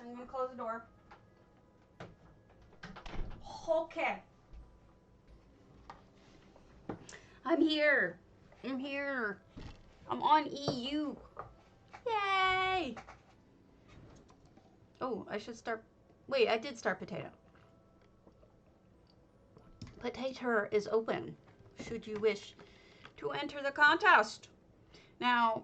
I'm going to close the door. Okay. I'm here. I'm here. I'm on EU. Yay! Oh, I should start. Wait, I did start potato. Potato is open, should you wish to enter the contest. Now,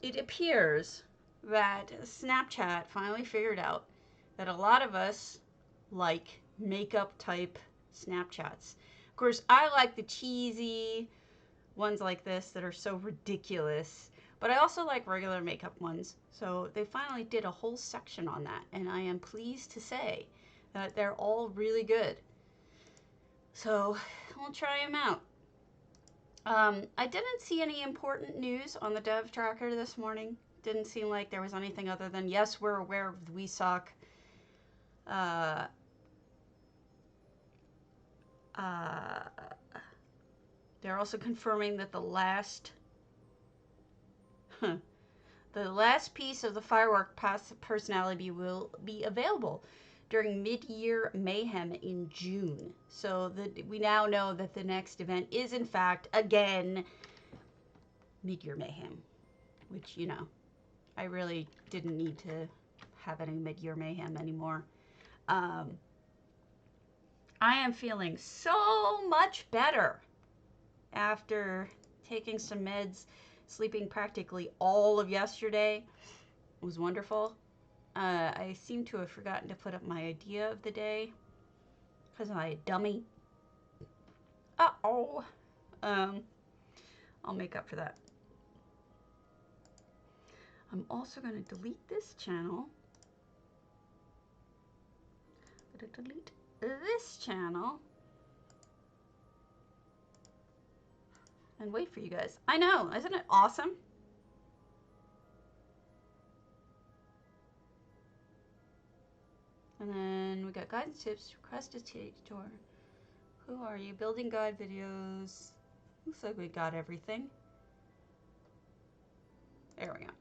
it appears that Snapchat finally figured out that a lot of us like makeup type Snapchats. Of course, I like the cheesy ones like this that are so ridiculous, but I also like regular makeup ones. So they finally did a whole section on that, and I am pleased to say that they're all really good. So we'll try them out. I didn't see any important news on the dev tracker this morning. Didn't seem like there was anything other than, yes, we're aware of the We Suck. They're also confirming that the last piece of the firework personality will be available during mid-year mayhem in June. So we now know that the next event is, in fact, again, mid-year mayhem, which, you know, I really didn't need to have any mid-year mayhem anymore. I am feeling so much better after taking some meds, sleeping practically all of yesterday. It was wonderful. I seem to have forgotten to put up my idea of the day because I'm a dummy. Uh-oh. I'll make up for that. I'm also going to delete this channel. I'm going to delete this channel. And wait for you guys. I know, isn't it awesome? And then we got guidance tips, request a tutor. Who are you? Building guide videos. Looks like we got everything. There we go.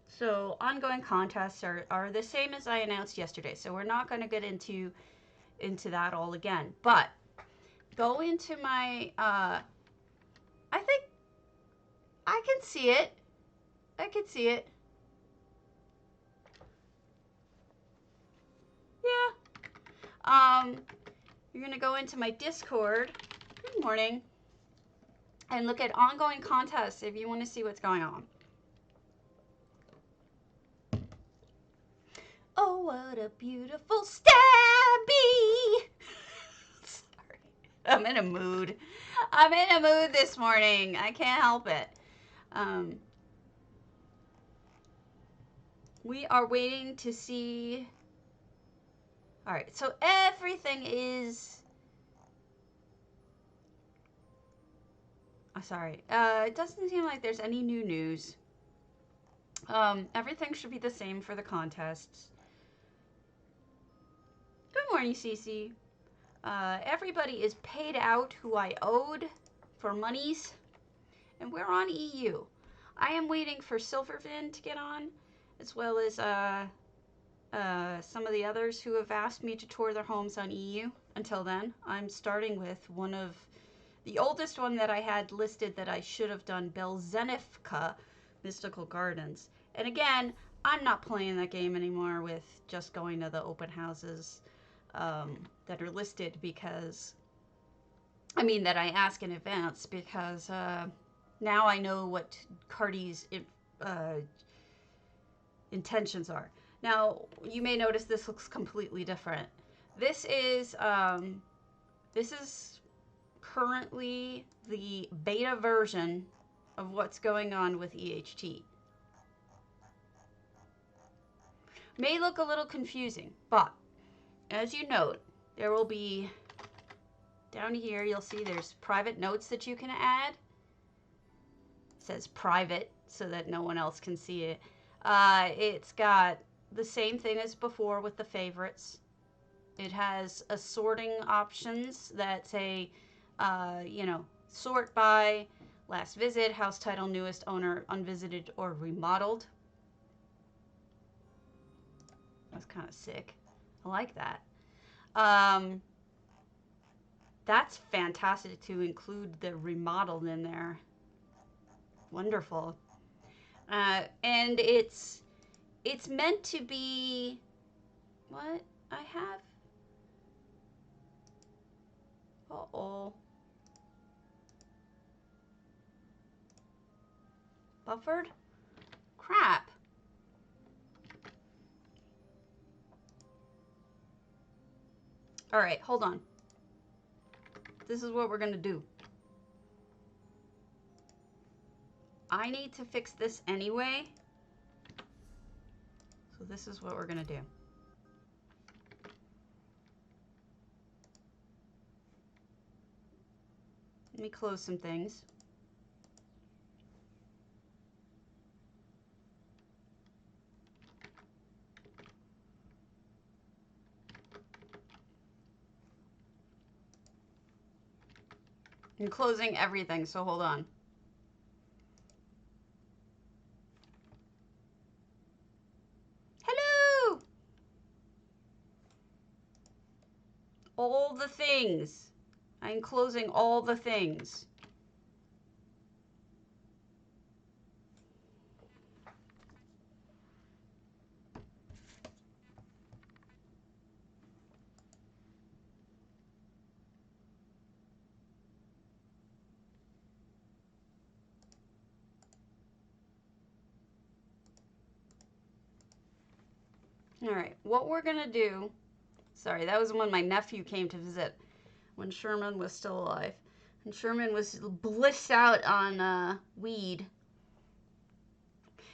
So ongoing contests are the same as I announced yesterday. So we're not going to get into that all again. But go into my, I think I can see it. I can see it. Yeah. You're going to go into my Discord. Good morning. And look at ongoing contests if you want to see what's going on. Oh, what a beautiful stabby. Sorry. I'm in a mood. I'm in a mood this morning. I can't help it. We are waiting to see. All right, so everything is. Sorry. It doesn't seem like there's any new news. Everything should be the same for the contests. Good morning, Cece. Everybody is paid out who I owed for monies, and we're on EU. I am waiting for Silvervin to get on, as well as some of the others who have asked me to tour their homes on EU. Until then, I'm starting with one of the oldest one that I had listed that I should have done, Belzenifka Mystical Gardens. And again, I'm not playing that game anymore with just going to the open houses that are listed because, I mean, that I ask in advance because now I know what Cardi's intentions are. Now, you may notice this looks completely different. This is currently the beta version of what's going on with EHT. May look a little confusing, but as you note, there will be, down here you'll see there's private notes that you can add. It says private so that no one else can see it. It's got the same thing as before with the favorites. It has a sorting options that say, you know, sort by last visit, house title, newest owner, unvisited or remodeled. That's kind of sick. I like that. That's fantastic to include the remodeled in there. Wonderful. And it's meant to be what I have. Uh-oh. Buffered? Crap. All right, hold on. This is what we're gonna do. I need to fix this anyway. So this is what we're gonna do. Let me close some things. I'm closing everything, so hold on. Hello! All the things. I'm closing all the things. All right, what we're gonna do, sorry, that was when my nephew came to visit, when Sherman was still alive. And Sherman was blissed out on weed.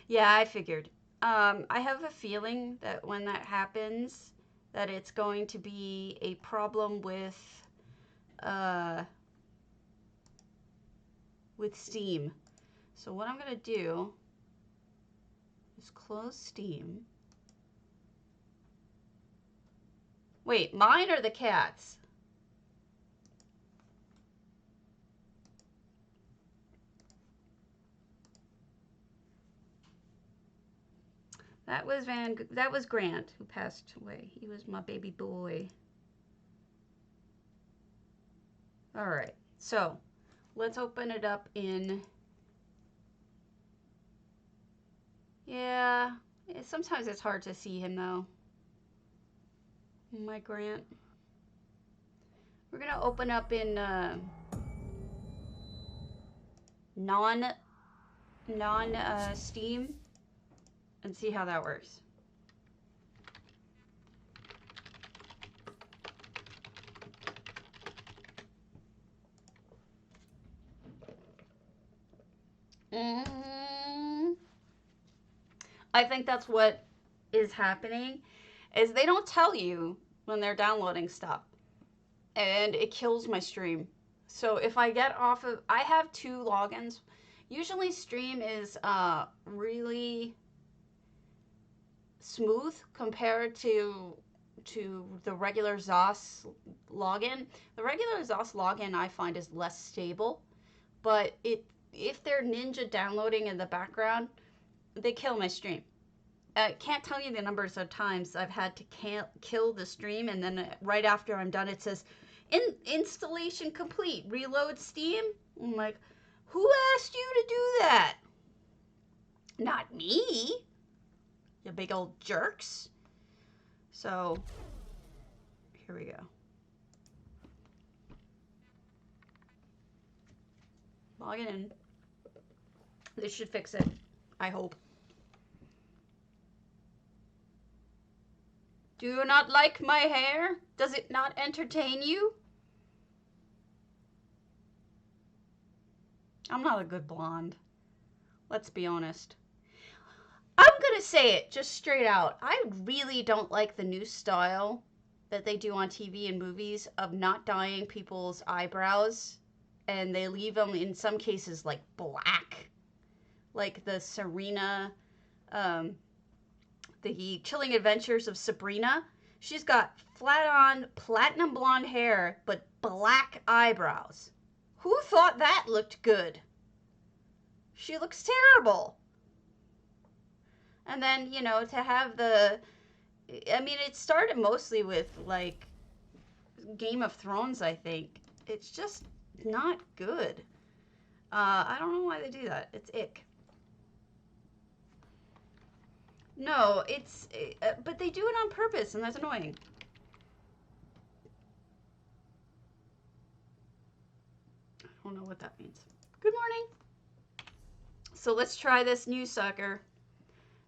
Yeah, I figured. I have a feeling that when that happens, that it's going to be a problem with Steam. So what I'm gonna do is close Steam. Wait, mine or the cat's? That was Grant who passed away. He was my baby boy. All right, so let's open it up in, yeah, sometimes it's hard to see him though. My Grant. We're gonna open up in non Steam and see how that works. I think that's what is happening, is they don't tell you when they're downloading stuff, and it kills my stream. So if I get off of, I have 2 logins. Usually stream is really smooth compared to the regular ZOS login. The regular ZOS login I find is less stable, but if they're ninja downloading in the background, they kill my stream. I can't tell you the numbers of times I've had to kill the stream, and then right after I'm done it says installation complete, reload Steam. I'm like, who asked you to do that? Not me, you big old jerks. So here we go. Log in. This should fix it, I hope. Do you not like my hair? Does it not entertain you? I'm not a good blonde. Let's be honest. I'm gonna say it just straight out. I really don't like the new style that they do on TV and movies of not dyeing people's eyebrows, and they leave them in some cases like black. Like the Serena, the Chilling Adventures of Sabrina. She's got flat on platinum blonde hair, but black eyebrows. Who thought that looked good? She looks terrible. And then, you know, to have the I mean, it started mostly with, like, Game of Thrones, I think. It's just not good. I don't know why they do that. It's ick. No, it's... but they do it on purpose, and that's annoying. I don't know what that means. Good morning. So let's try this new sucker.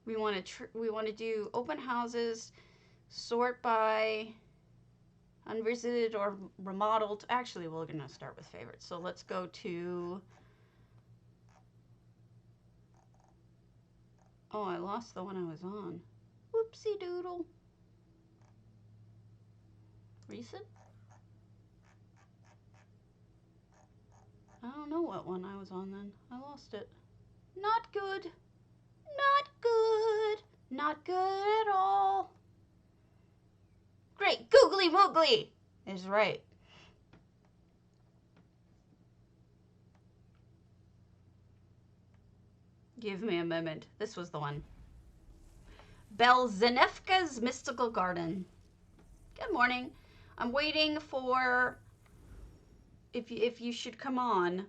We want to do open houses, sort by unvisited or remodeled. Actually, we're going to start with favorites. So let's go to... Oh, I lost the one I was on. Whoopsie doodle. Recent? I don't know what one I was on then. I lost it. Not good. Not good. Not good at all. Great. Googly moogly is right. Give me a moment. This was the one. Belzenefka's Mystical Garden. Good morning. I'm waiting for, if you should come on,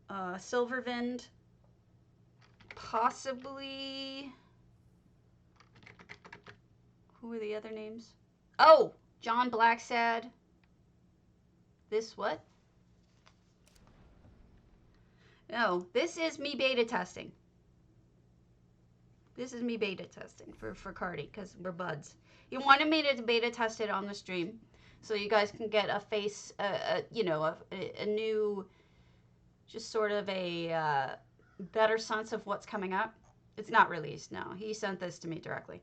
Silvervind, possibly, who are the other names? Oh, John Blacksad. This what? No, this is me beta testing. This is me beta testing for Cardi, because we're buds. He wanted me to beta test it on the stream, so you guys can get a face, you know, a new, just sort of a better sense of what's coming up. It's not released, no. He sent this to me directly.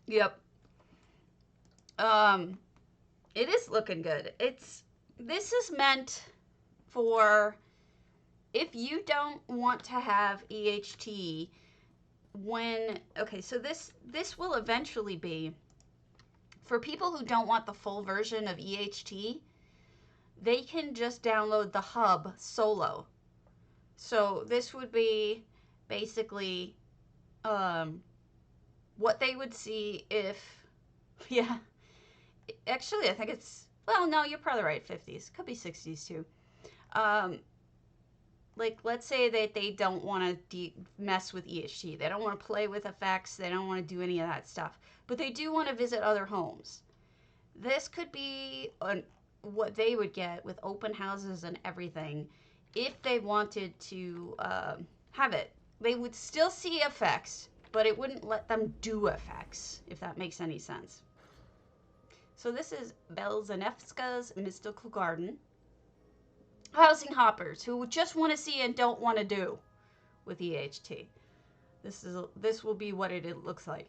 Yep. It is looking good. This is meant for... If you don't want to have EHT when, okay, so this will eventually be, for people who don't want the full version of EHT, they can just download the hub solo. So this would be basically what they would see if, yeah, actually I think it's, well, no, you're probably right, 50s, could be 60s too. Like, let's say that they don't want to mess with EHT. They don't want to play with effects. They don't want to do any of that stuff. But they do want to visit other homes. This could be what they would get with open houses and everything if they wanted to have it. They would still see effects, but it wouldn't let them do effects, if that makes any sense. So this is Belzenefska's Mystical Garden. Housing hoppers who just want to see and don't want to do with EHT. This will be what it looks like.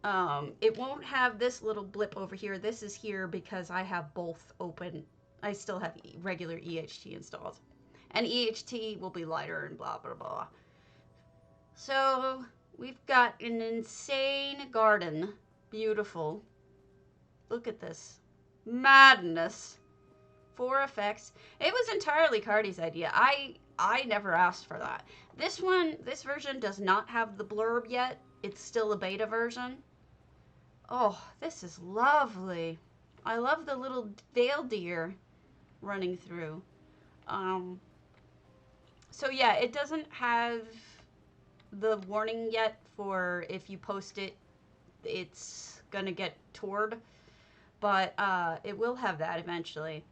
It won't have this little blip over here. This is here because I have both open. I still have regular EHT installed. And EHT will be lighter and blah, blah, blah. So we've got an insane garden. Beautiful. Look at this. Madness. 4 effects. It was entirely Cardi's idea. I never asked for that. This version does not have the blurb yet. It's still a beta version. Oh, this is lovely. I love the little veil deer running through. So yeah, it doesn't have the warning yet for if you post it, it's gonna get toured. But it will have that eventually.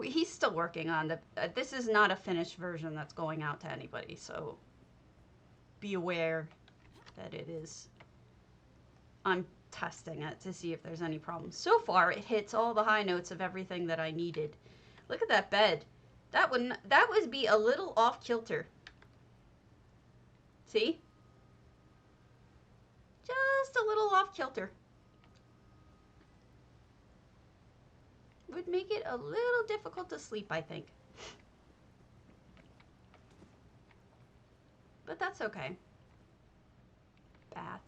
He's still working on the... this is not a finished version that's going out to anybody, so be aware that it is... I'm testing it to see if there's any problems. So far, it hits all the high notes of everything that I needed. Look at that bed. That would be a little off-kilter. See? Just a little off-kilter. Would make it a little difficult to sleep, I think. But that's okay. Bath.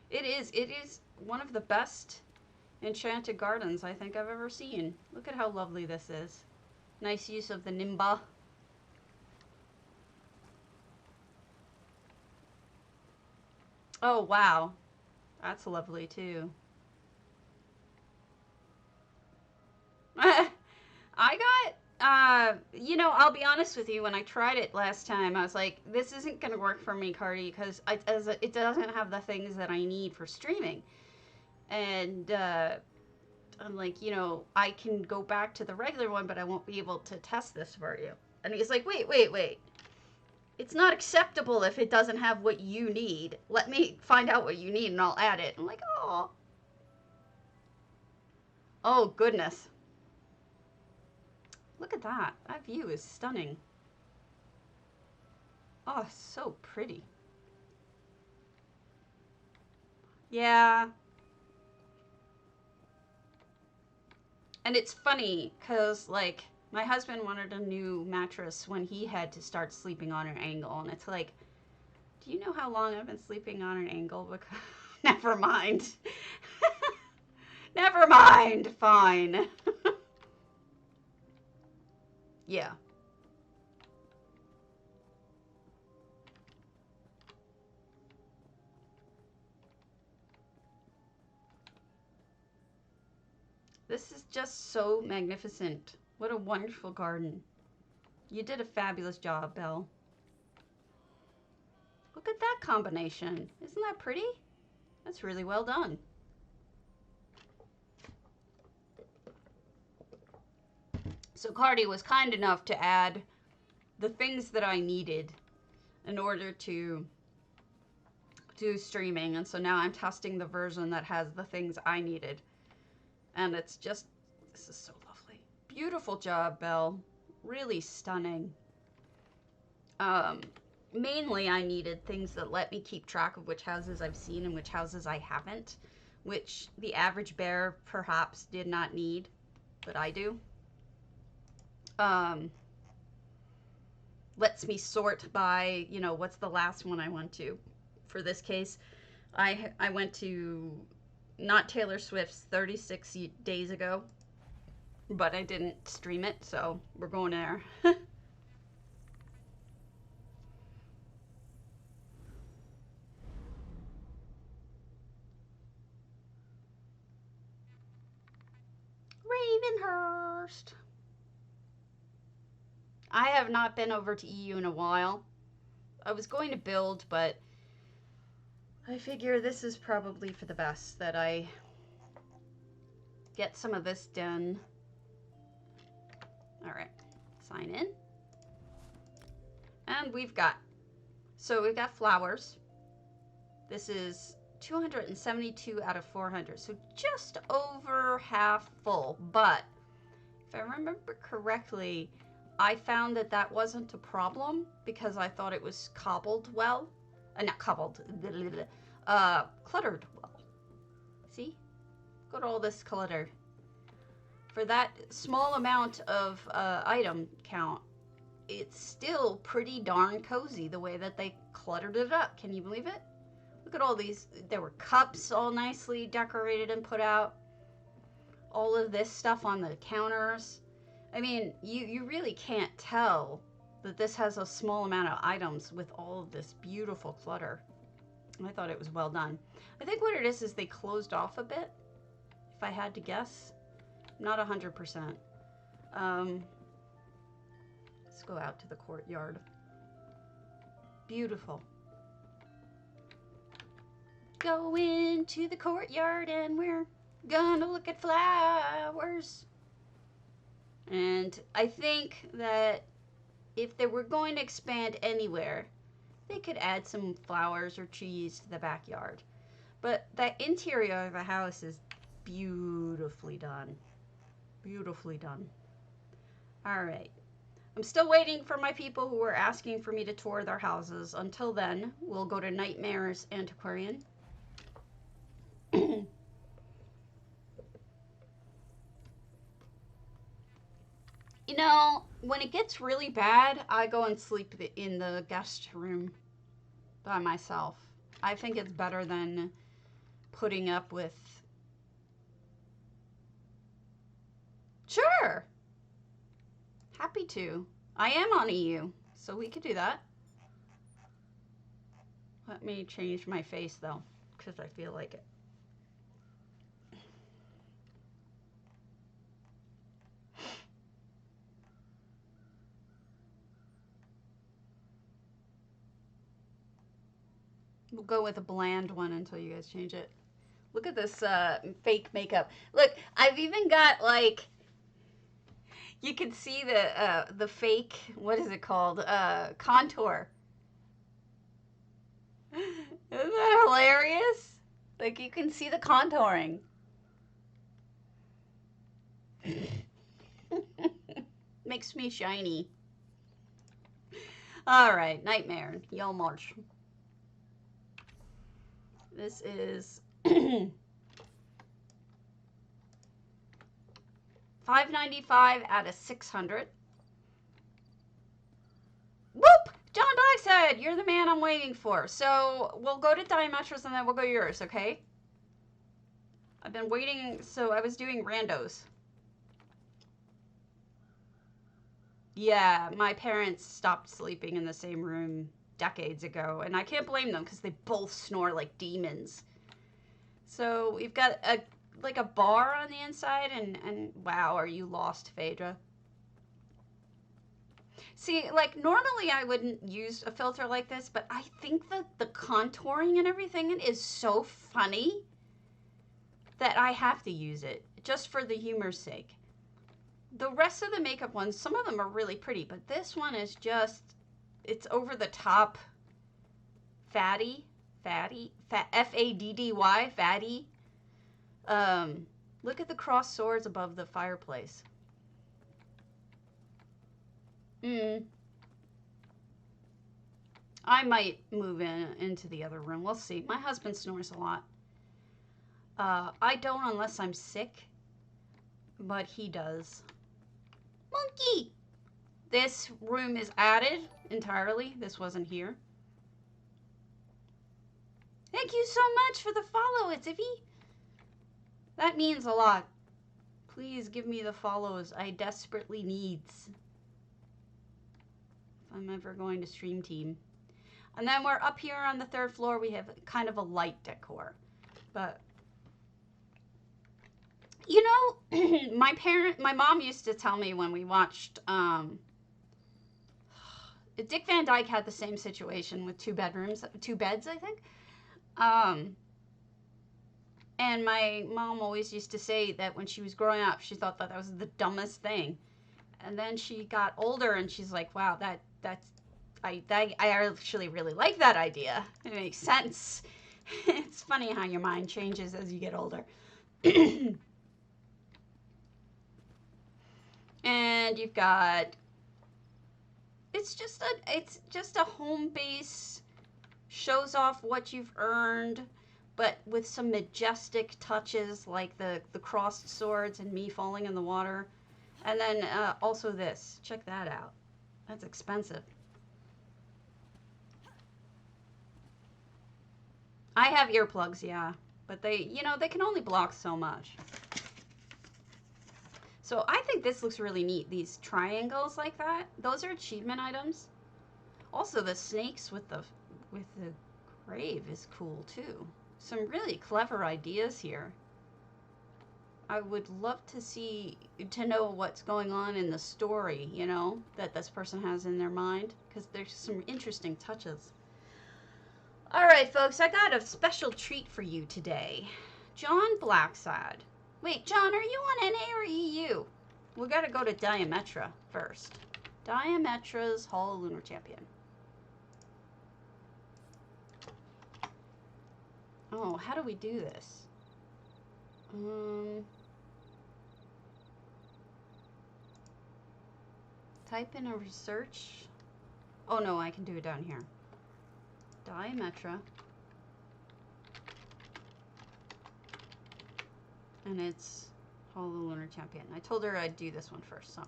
It is one of the best enchanted gardens I think I've ever seen. Look at how lovely this is. Nice use of the nimba. Oh, wow. That's lovely, too. I got, I'll be honest with you. When I tried it last time, I was like, this isn't going to work for me, Cardi, because it doesn't have the things that I need for streaming. And I'm like, I can go back to the regular one, but I won't be able to test this for you. And he's like, wait. It's not acceptable if it doesn't have what you need. Let me find out what you need and I'll add it. I'm like, oh. Oh, goodness. Look at that. That view is stunning. Oh, so pretty. Yeah. And it's funny because, like, my husband wanted a new mattress when he had to start sleeping on an angle. And it's like, do you know how long I've been sleeping on an angle? Because never mind. Never mind. Fine. Yeah. This is just so magnificent. What a wonderful garden. You did a fabulous job, Belle. Look at that combination. Isn't that pretty? That's really well done. So Cardi was kind enough to add the things that I needed in order to do streaming. And so now I'm testing the version that has the things I needed. And it's just, this is so lovely. Beautiful job, Belle. Really stunning. Mainly I needed things that let me keep track of which houses I've seen and which houses I haven't, which the average bear perhaps did not need, but I do. Lets me sort by, what's the last one I went to. For this case, I went to not Taylor Swift's 36 days ago, but I didn't stream it, so we're going there. Ravenhurst. I have not been over to EU in a while. I was going to build, but I figure this is probably for the best that I get some of this done. All right, sign in. And we've got flowers. This is 272 out of 400, so just over half full. But if I remember correctly, I found that wasn't a problem because I thought it was cobbled well. Not cobbled, cluttered well. See? Got all this clutter. For that small amount of item count, it's still pretty darn cozy the way that they cluttered it up. Can you believe it? Look at all these. There were cups all nicely decorated and put out. All of this stuff on the counters. I mean, you really can't tell that this has a small amount of items with all of this beautiful clutter. I thought it was well done. I think what it is they closed off a bit, if I had to guess. Not 100%. Let's go out to the courtyard. Beautiful. Go into the courtyard and we're gonna look at flowers. And I think that if they were going to expand anywhere, they could add some flowers or trees to the backyard. But the interior of the house is beautifully done. Beautifully done. All right. I'm still waiting for my people who are asking for me to tour their houses. Until then, we'll go to Nightmare's Antiquarian. When it gets really bad, I go and sleep in the guest room by myself. I think it's better than putting up with... Sure! Happy to. I am on EU, so we could do that. Let me change my face though, because I feel like it. We'll go with a bland one until you guys change it. Look at this fake makeup. Look, I've even got like, you can see the fake, what is it called? Contour. Isn't that hilarious? Like you can see the contouring. Makes me shiny. All right, Nightmare, Yell March. This is $5.95 out of 600. Whoop! John Blackshead, you're the man I'm waiting for. So we'll go to Diametras and then we'll go yours, okay? I've been waiting, so I was doing randos. Yeah, my parents stopped sleeping in the same room decades ago, and I can't blame them because they both snore like demons. So we've got like a bar on the inside, and wow, are you lost, Phaedra? See, like normally I wouldn't use a filter like this, but I think that the contouring and everything is so funny that I have to use it just for the humor's sake. The rest of the makeup ones, some of them are really pretty, but this one is just, it's over the top fatty, F-A-D-D-Y, fatty. Look at the crossed swords above the fireplace. I might move into the other room. We'll see. My husband snores a lot. I don't unless I'm sick, but he does. Monkey! This room is added entirely. This wasn't here. Thank you so much for the follow, Itzivy. That means a lot. Please give me the follows I desperately needs. If I'm ever going to stream team. And then we're up here on the 3rd floor. We have kind of a light decor. But, you know, my mom used to tell me when we watched, Dick Van Dyke had the same situation with 2 beds, I think. And my mom always used to say that when she was growing up, she thought that was the dumbest thing. And then she got older and she's like, wow, I actually really like that idea. It makes sense. It's funny how your mind changes as you get older. And you've got, it's just a home base, shows off what you've earned, but with some majestic touches like the crossed swords and me falling in the water. And then also this, check that out. That's expensive. I have earplugs, yeah, but they can only block so much. So I think this looks really neat, these triangles like that. Those are achievement items. Also the snakes with the grave is cool too. Some really clever ideas here. I would love to know what's going on in the story, you know, that this person has in their mind, because there's some interesting touches. All right, folks, I got a special treat for you today. John Blacksad. Wait, John, are you on NA or EU? We got to go to Diametra first. Diametra's Hall of Lunar Champion. Oh, how do we do this? Type in a research. Oh no, I can do it down here. Diametra. And it's Hall of the Lunar Champion. I told her I'd do this one first, so.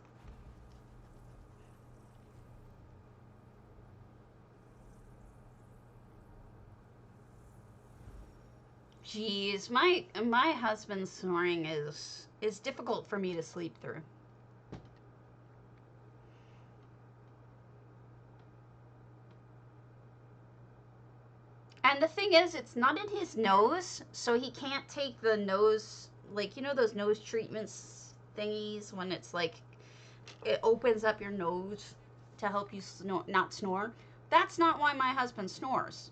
Jeez, my husband's snoring is difficult for me to sleep through. And the thing is, it's not in his nose, so he can't take the nose, like, you know those nose treatments thingies when it's like, it opens up your nose to help you not snore? That's not why my husband snores.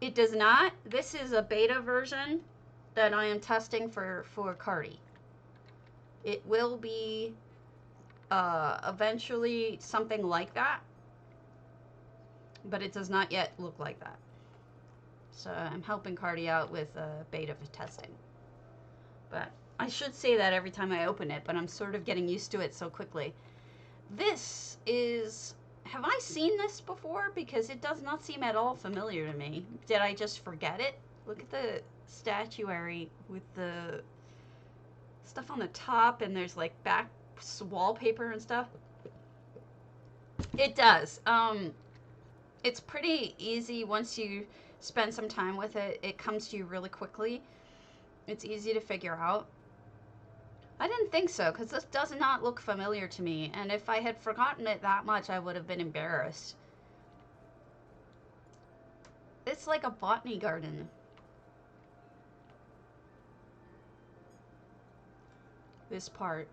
It does not. This is a beta version that I am testing for Cardi. It will be eventually something like that, but it does not yet look like that. So I'm helping Cardi out with beta testing. But I should say that every time I open it, but I'm sort of getting used to it so quickly. This is... Have I seen this before? Because it does not seem at all familiar to me. Did I just forget it? Look at the statuary with the stuff on the top, and there's like back wallpaper and stuff. It does. It's pretty easy once you spend some time with it. It comes to you really quickly. It's easy to figure out. I didn't think so, because this does not look familiar to me, and if I had forgotten it that much, I would have been embarrassed. It's like a botany garden. This part.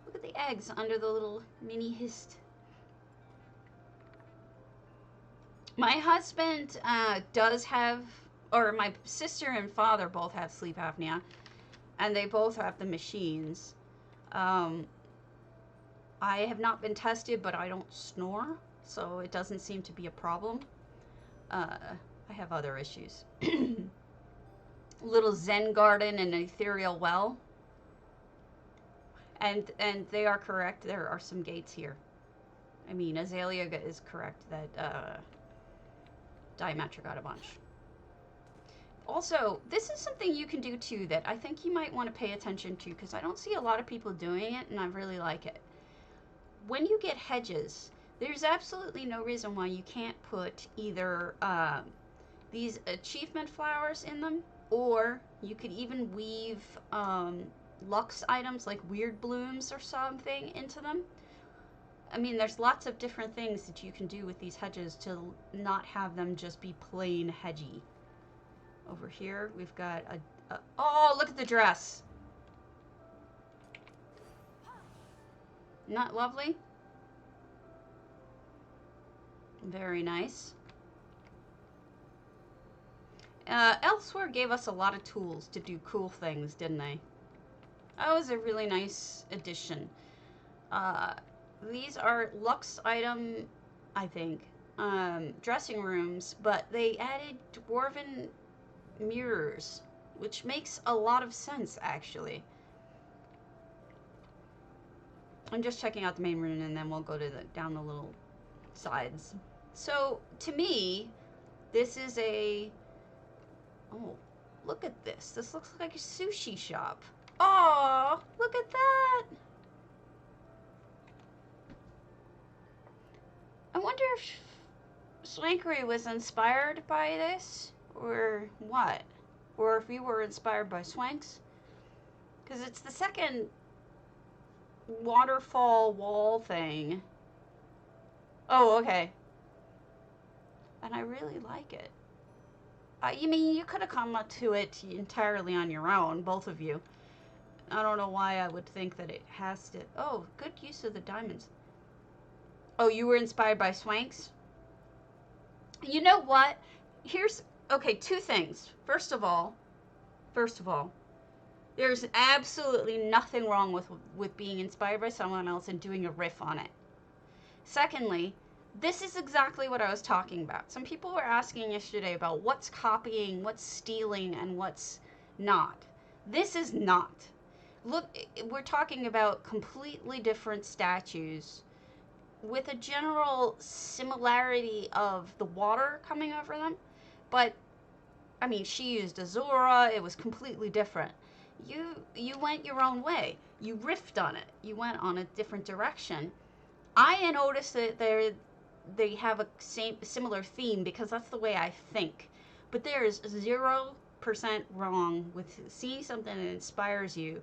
Look at the eggs under the little mini hist. My husband does have, or my sister and father both have sleep apnea. And they both have the machines. I have not been tested, but I don't snore, so it doesn't seem to be a problem. I have other issues. Little Zen garden and an ethereal well. And they are correct. There are some gates here. I mean, Azalea is correct that Diametra got a bunch. Also, this is something you can do too that I think you might want to pay attention to, because I don't see a lot of people doing it, and I really like it. When you get hedges, there's absolutely no reason why you can't put either these achievement flowers in them, or you could even weave luxe items like weird blooms or something into them. I mean, there's lots of different things that you can do with these hedges to not have them just be plain hedgy. Over here, we've got a... Oh, look at the dress. Not lovely? Very nice. Elsewhere gave us a lot of tools to do cool things, didn't they? That was a really nice addition. These are luxe item, I think, dressing rooms, but they added dwarven mirrors, which makes a lot of sense, actually. I'm just checking out the main room, and then we'll go to down the little sides. So, to me, this is a... Oh, look at this. This looks like a sushi shop. Oh, look at that. I wonder if Swankery was inspired by this, or what? Or if we were inspired by Swanks. Because it's the second waterfall wall thing. Oh, okay. And I really like it. You mean, you could have come up to it entirely on your own, both of you. I don't know why I would think that it has to... Oh, good use of the diamonds. Oh, you were inspired by Swanks? You know what? Here's... Okay, two things. First of all, there's absolutely nothing wrong with being inspired by someone else and doing a riff on it. Secondly, this is exactly what I was talking about. Some people were asking yesterday about what's copying, what's stealing, and what's not. This is not. Look, we're talking about completely different statues with a general similarity of the water coming over them. But, I mean, she used Azura. It was completely different. You went your own way. You riffed on it. You went on a different direction. I noticed that they have a similar theme because that's the way I think. But there is 0% wrong with seeing something that inspires you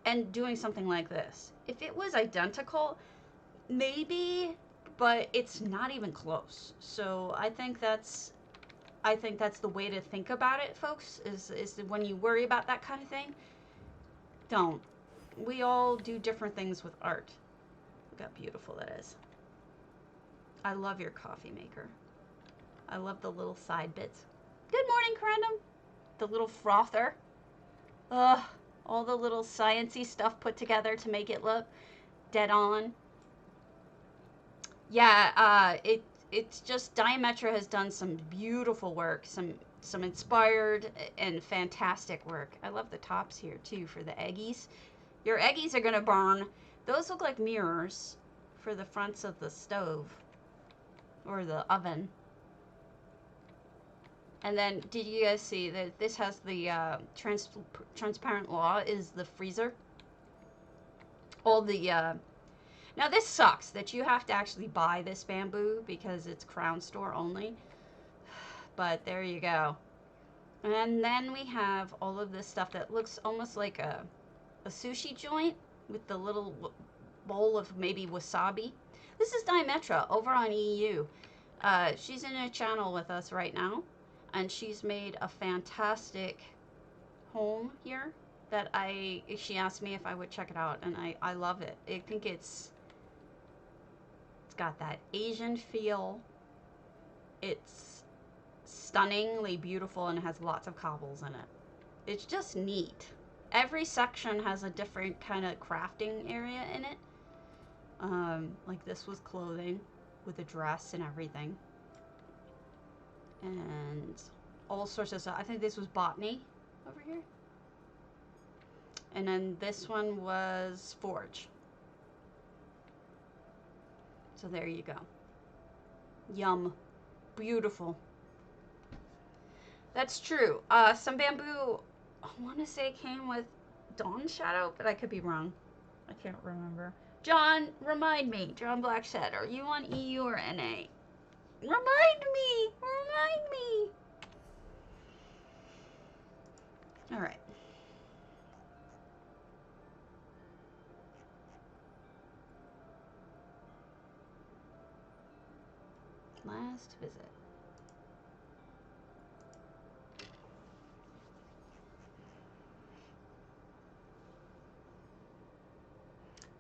and doing something like this. If it was identical, maybe, but it's not even close. So I think that's the way to think about it, folks, is when you worry about that kind of thing, don't. We all do different things with art. Look how beautiful that is. I love your coffee maker. I love the little side bits. Good morning, Corendum. The little frother. Ugh, all the little sciencey stuff put together to make it look dead on. Yeah, it's just Diametra has done some beautiful work, some inspired and fantastic work. I love the tops here too for the eggies. Your eggies are gonna burn. Those look like mirrors for the fronts of the stove or the oven. And then, did you guys see that this has the transparent law is the freezer? All the, now this sucks that you have to actually buy this bamboo because it's Crown Store only. But there you go. And then we have all of this stuff that looks almost like a sushi joint with the little bowl of maybe wasabi. This is Diametra over on EU. She's in a channel with us right now. And she's made a fantastic home here that she asked me if I would check it out, and I love it. I think it's got that Asian feel. It's stunningly beautiful and has lots of cobbles in it. It's just neat. Every section has a different kind of crafting area in it. Like this was clothing with a dress and everything. And all sorts of stuff. I think this was botany over here. And then this one was forge. So there you go. Yum. Beautiful. That's true. Some bamboo, I want to say came with Dawn Shadow, but I could be wrong. I can't remember. John, remind me. John Blackshed, are you on EU or NA? Remind me! Remind me! Alright. Last visit.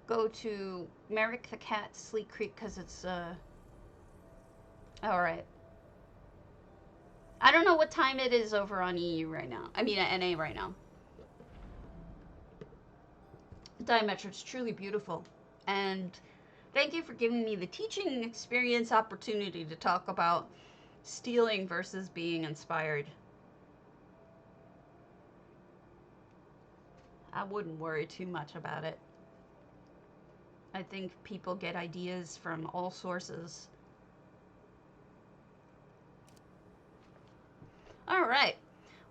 Go to Merrick the Cat, Sleek Creek, because it's, alright. I don't know what time it is over on EU right now. I mean, at NA right now. Diametra, it's truly beautiful. And thank you for giving me the teaching experience opportunity to talk about stealing versus being inspired. I wouldn't worry too much about it. I think people get ideas from all sources. All right,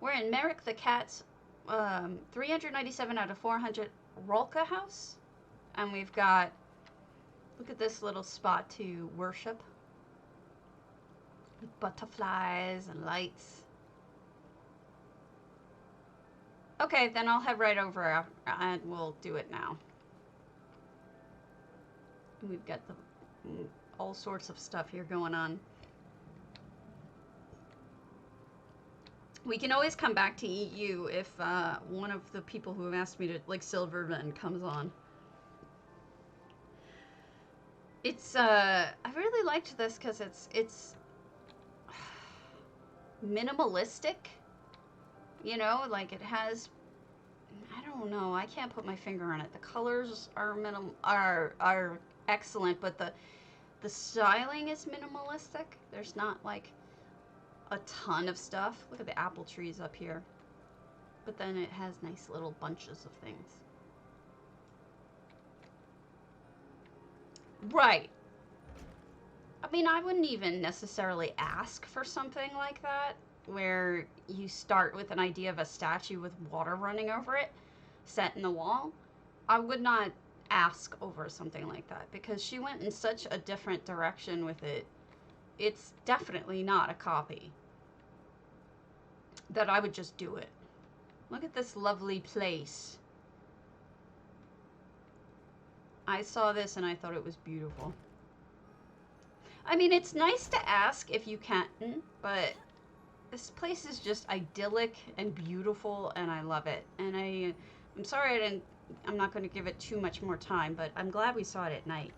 we're in Merrick the Cat's 397 out of 400 Rolka house, and we've got, look at this little spot to worship with butterflies and lights. Okay, then I'll head right over and we'll do it now. We've got all sorts of stuff here going on. We can always come back to EU if one of the people who have asked me to, like Silverman, comes on. It's, I really liked this because it's minimalistic, you know, like it has, I don't know, I can't put my finger on it. The colors are excellent, but the styling is minimalistic. There's not like a ton of stuff. Look at the apple trees up here. But then it has nice little bunches of things. Right. I mean, I wouldn't even necessarily ask for something like that, where you start with an idea of a statue with water running over it, set in the wall. I would not ask over something like that, because she went in such a different direction with it. It's definitely not a copy. That I would just do it. Look at this lovely place. I saw this and I thought it was beautiful. I mean, it's nice to ask if you can, but this place is just idyllic and beautiful, and I love it. And I'm sorry I'm not going to give it too much more time, but I'm glad we saw it at night.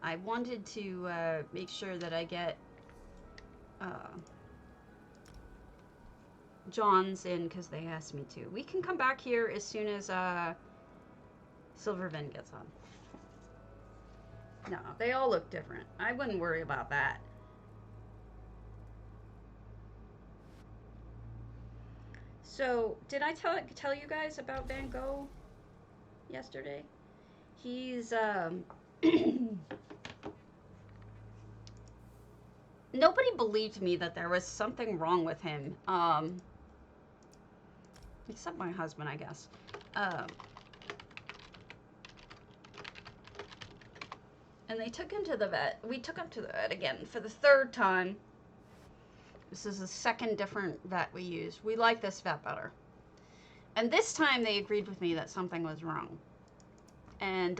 I wanted to make sure that I get John's in because they asked me to. We can come back here as soon as Silvervin gets on. No, they all look different. I wouldn't worry about that. So, did I tell you guys about Van Gogh yesterday? He's nobody believed me that there was something wrong with him. Except my husband, I guess. And they took him to the vet. We took him to the vet again for the third time. This is the second different vet we used. We like this vet better. And this time they agreed with me that something was wrong. And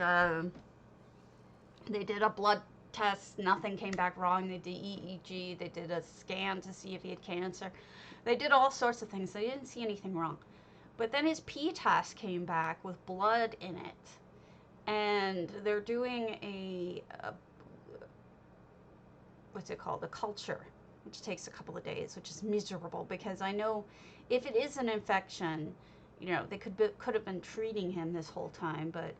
they did a blood test. Nothing came back wrong. They did EEG. They did a scan to see if he had cancer. They did all sorts of things. They didn't see anything wrong. But then his pee test came back with blood in it. And they're doing a what's it called? A culture, which takes a couple of days, which is miserable because I know if it is an infection, you know, they could have been treating him this whole time, but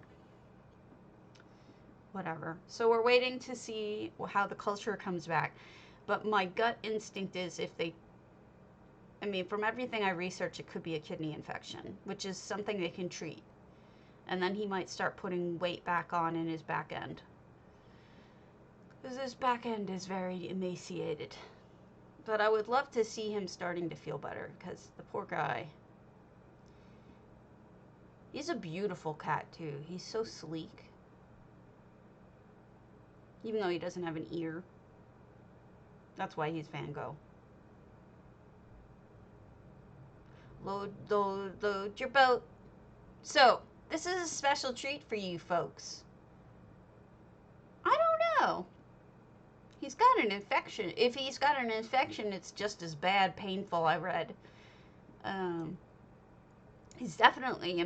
whatever. So we're waiting to see how the culture comes back. But my gut instinct is I mean, from everything I researched, it could be a kidney infection, which is something they can treat. And then he might start putting weight back on in his back end. Because his back end is very emaciated. But I would love to see him starting to feel better, because the poor guy. He's a beautiful cat, too. He's so sleek. Even though he doesn't have an ear. That's why he's Van Gogh. Load your boat. So, this is a special treat for you folks. I don't know. He's got an infection. If he's got an infection, it's just as bad, painful, I read. He's definitely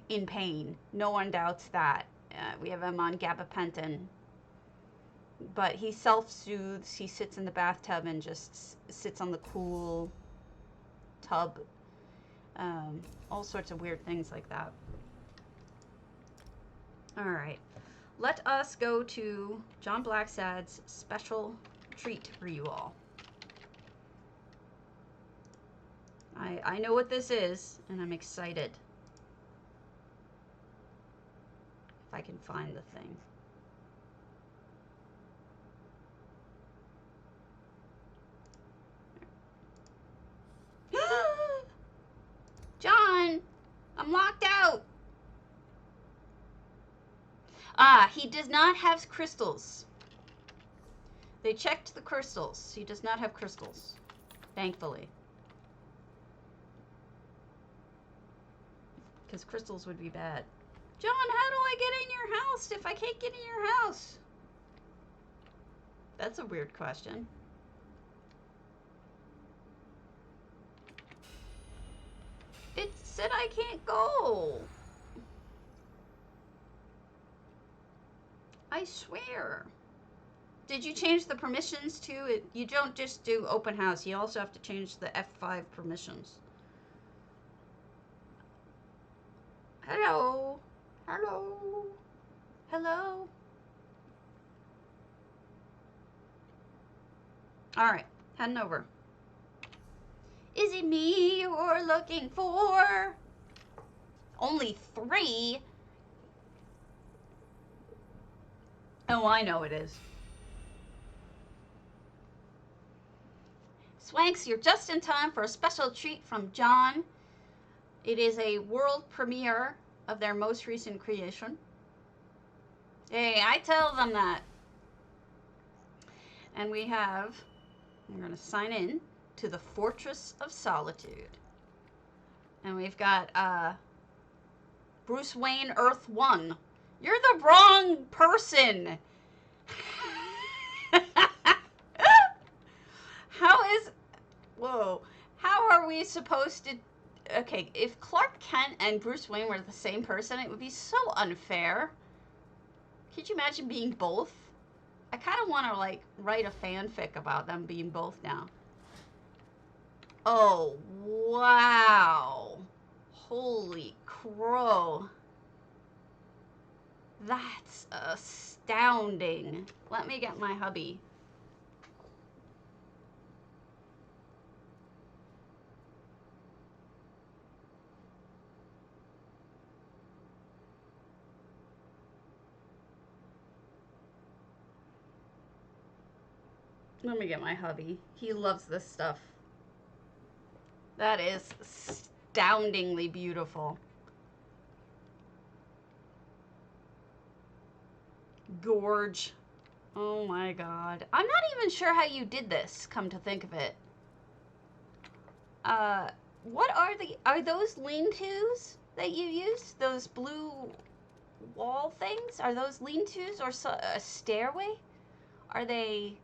in pain. No one doubts that. We have him on gabapentin. But he self-soothes. He sits in the bathtub and just sits on the cool tub. All sorts of weird things like that. All right, let us go to John Blacksad's special treat for you all. I know what this is, and I'm excited. If I can find the thing. John, I'm locked out. He does not have crystals. They checked the crystals. He does not have crystals, thankfully. Because crystals would be bad. John, how do I get in your house if I can't get in your house? That's a weird question. It said I can't go. I swear. Did you change the permissions to it? You don't just do open house. You also have to change the F5 permissions. Hello. Hello. Hello. All right, heading over. Is it me you're looking for? Only 3? Oh, I know it is. Swanks, you're just in time for a special treat from John. It is a world premiere of their most recent creation. Hey, I tell them that. And we're going to sign in to the Fortress of Solitude. And we've got Bruce Wayne Earth 1. You're the wrong person. Whoa. How are we supposed to... Okay, if Clark Kent and Bruce Wayne were the same person, it would be so unfair. Could you imagine being both? I kind of want to, like, write a fanfic about them being both now. Oh, wow. Holy crow. That's astounding. Let me get my hubby. Let me get my hubby. He loves this stuff. That is astoundingly beautiful. Gorge. Oh my god. I'm not even sure how you did this, come to think of it. What are those lean-tos that you use? Those blue wall things? Are those lean-tos or a stairway? Are they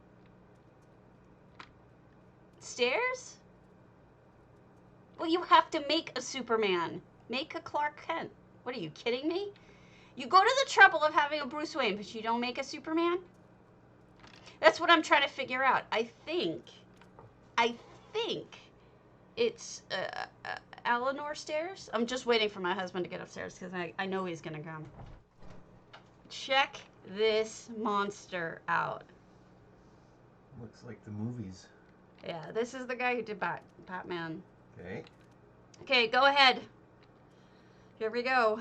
stairs? Well, you have to make a Superman. Make a Clark Kent. What, are you kidding me? You go to the trouble of having a Bruce Wayne, but you don't make a Superman? That's what I'm trying to figure out. I think it's Eleanor stairs. I'm just waiting for my husband to get upstairs because I know he's going to come. Check this monster out. Looks like the movies. Yeah, this is the guy who did Batman. Okay. Okay, go ahead. Here we go.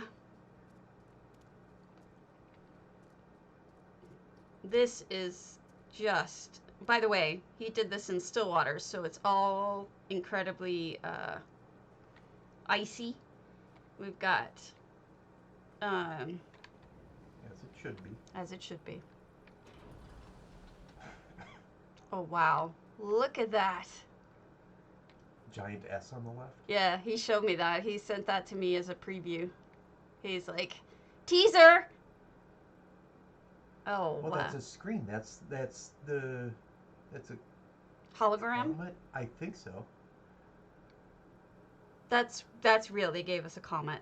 This is just... By the way, he did this in still waters, so it's all incredibly icy. We've got... as it should be. As it should be. Oh, wow. Look at that. Giant S on the left? Yeah, he showed me that. He sent that to me as a preview. He's like, teaser! Oh, well, wow. That's a screen. That's a hologram? Comet? I think so. That's real. They gave us a comet.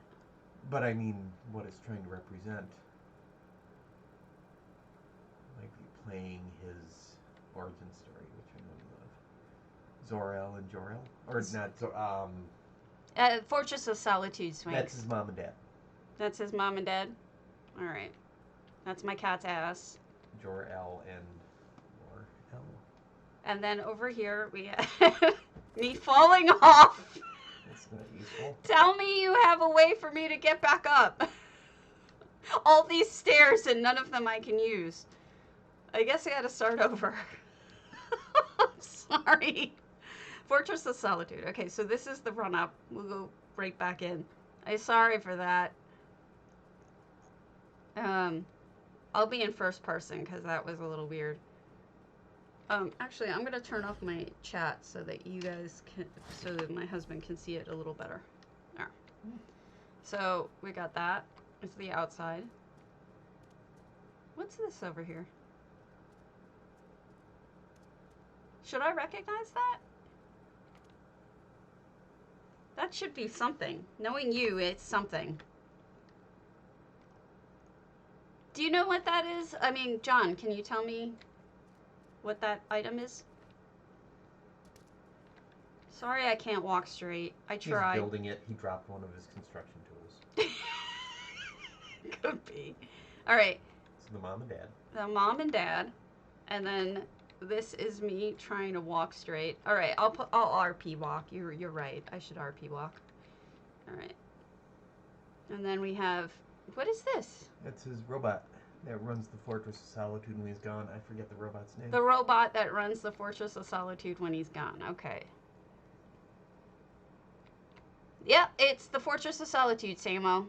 But I mean, what it's trying to represent. Might be playing his origin story, which I know you love. Zor-El and Jor-El? Or not, Fortress of Solitude swing. That's his mom and dad. That's his mom and dad? Alright. That's my cat's ass. Jor-El and Jor-El. And then over here we have me falling off. That's not useful. Tell me you have a way for me to get back up. All these stairs and none of them I can use. I guess I gotta start over. I'm sorry. Fortress of Solitude. Okay, so this is the run-up. We'll go right back in. I'm sorry for that. I'll be in first person because that was a little weird. Actually, I'm gonna turn off my chat so that you guys can, so that my husband can see it a little better. All right. So we got that. It's the outside. What's this over here? Should I recognize that? That should be something. Knowing you, it's something. Do you know what that is? I mean, John, can you tell me what that item is? Sorry I can't walk straight. I tried. He's building it. He dropped one of his construction tools. Could be. All right. So the mom and dad. The mom and dad. And then this is me trying to walk straight. All right, I'll RP walk. You're right. I should RP walk. All right. And then we have, what is this? That's his robot that runs the Fortress of Solitude when he's gone. I forget the robot's name. The robot that runs the Fortress of Solitude when he's gone. Okay. Yep, it's the Fortress of Solitude, Samo.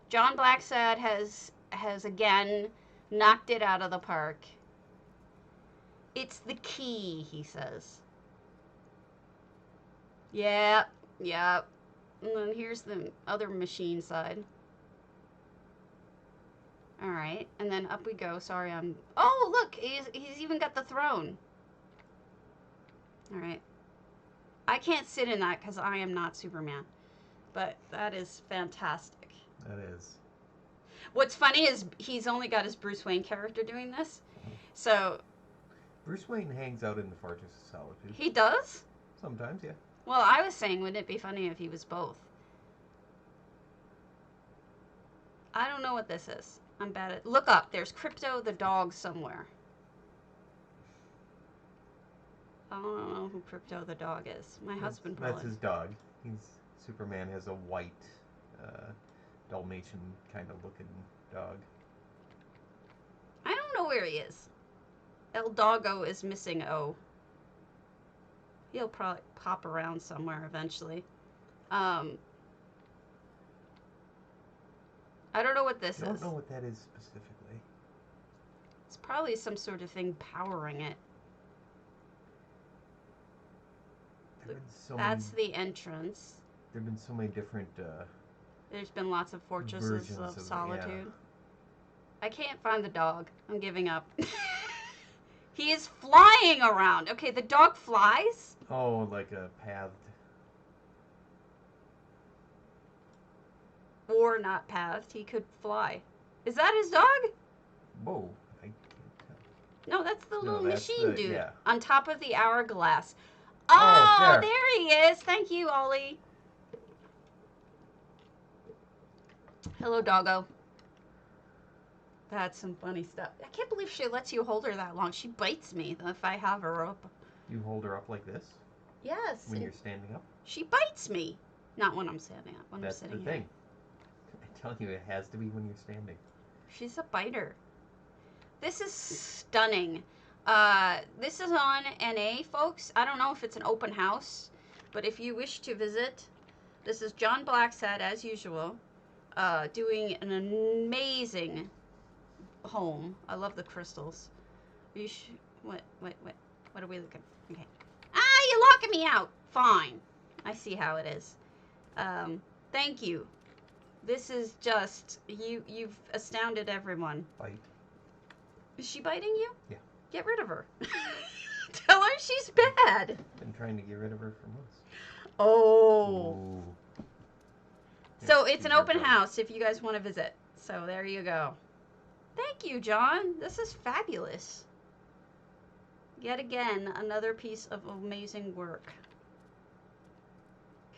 John Blacksad has again knocked it out of the park. It's the key, he says. Yep, yep. And then here's the other machine side. All right, and then up we go. Sorry, oh, look, he's even got the throne. All right. I can't sit in that because I am not Superman. But that is fantastic. That is. What's funny is he's only got his Bruce Wayne character doing this. So... Bruce Wayne hangs out in the Fortress of Solitude. He does? Sometimes, yeah. Well, I was saying, wouldn't it be funny if he was both? I don't know what this is. I'm bad at... Look up. There's Crypto the dog somewhere. I don't know who Crypto the dog is. My husband probably. That's his dog. Superman has a white, Dalmatian kind of looking dog. I don't know where he is. El Doggo is missing O. He'll probably pop around somewhere eventually. I don't know what this is. I don't know what that is specifically. It's probably some sort of thing powering it. That's the entrance. There have been so many different There's been lots of Fortresses of Solitude. Yeah. I can't find the dog. I'm giving up. He is flying around. Okay, the dog flies? Oh, like a pathed. Or not pathed. He could fly. Is that his dog? Whoa. I can't tell. No, that's the little machine dude. Yeah. On top of the hourglass. Oh, there he is. Thank you, Ollie. Hello, doggo. That's some funny stuff. I can't believe she lets you hold her that long. She bites me if I have her up. You hold her up like this? Yes. When you're standing up? She bites me. Not when I'm standing up. When That's I'm sitting the thing. here. I'm telling you, it has to be when you're standing. She's a biter. This is stunning. This is on NA, folks. I don't know if it's an open house, but if you wish to visit, this is John Blacksad, as usual, doing an amazing home. I love the crystals. What are we looking? Okay. You're locking me out. Fine. I see how it is. Thank you. This is just, you've astounded everyone. Bite. Is she biting you? Yeah. Get rid of her. Tell her she's bad. Been trying to get rid of her for months. Oh. Ooh. So it's an open house if you guys want to visit. So there you go. Thank you, John. This is fabulous. Yet again, another piece of amazing work.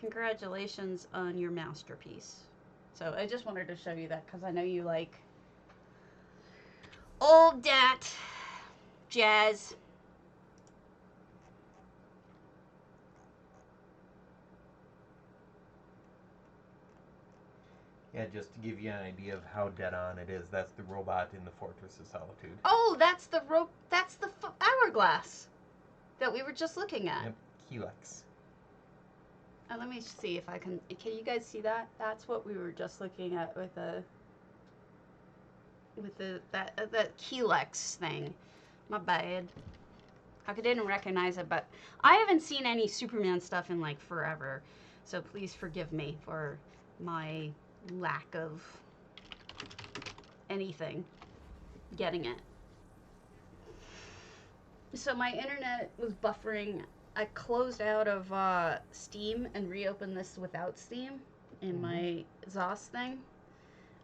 Congratulations on your masterpiece. So I just wanted to show you that because I know you like old dat jazz. Yeah, just to give you an idea of how dead on it is, that's the robot in the Fortress of Solitude. Oh, that's the hourglass that we were just looking at. Yep, Helix. Let me see if I can you guys see that? That's what we were just looking at with that Helix thing. My bad. I didn't recognize it, but I haven't seen any Superman stuff in like forever. So please forgive me for my lack of anything getting it. So my internet was buffering. I closed out of Steam and reopened this without Steam in my ZOS thing,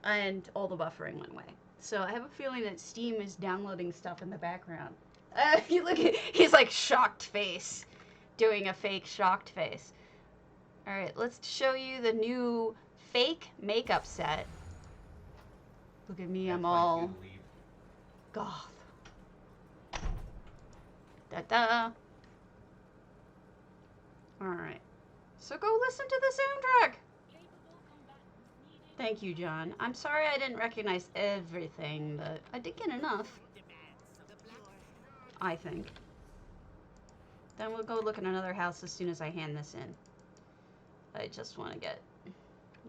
and all the buffering went away. So I have a feeling that Steam is downloading stuff in the background. You look at, he's like shocked face, doing a fake shocked face. All right, let's show you the new fake makeup set. Look at me, I'm all goth. Da-da. Alright. So go listen to the soundtrack. Thank you, John. I'm sorry I didn't recognize everything, but I did get enough. I think. Then we'll go look at another house as soon as I hand this in. I just want to get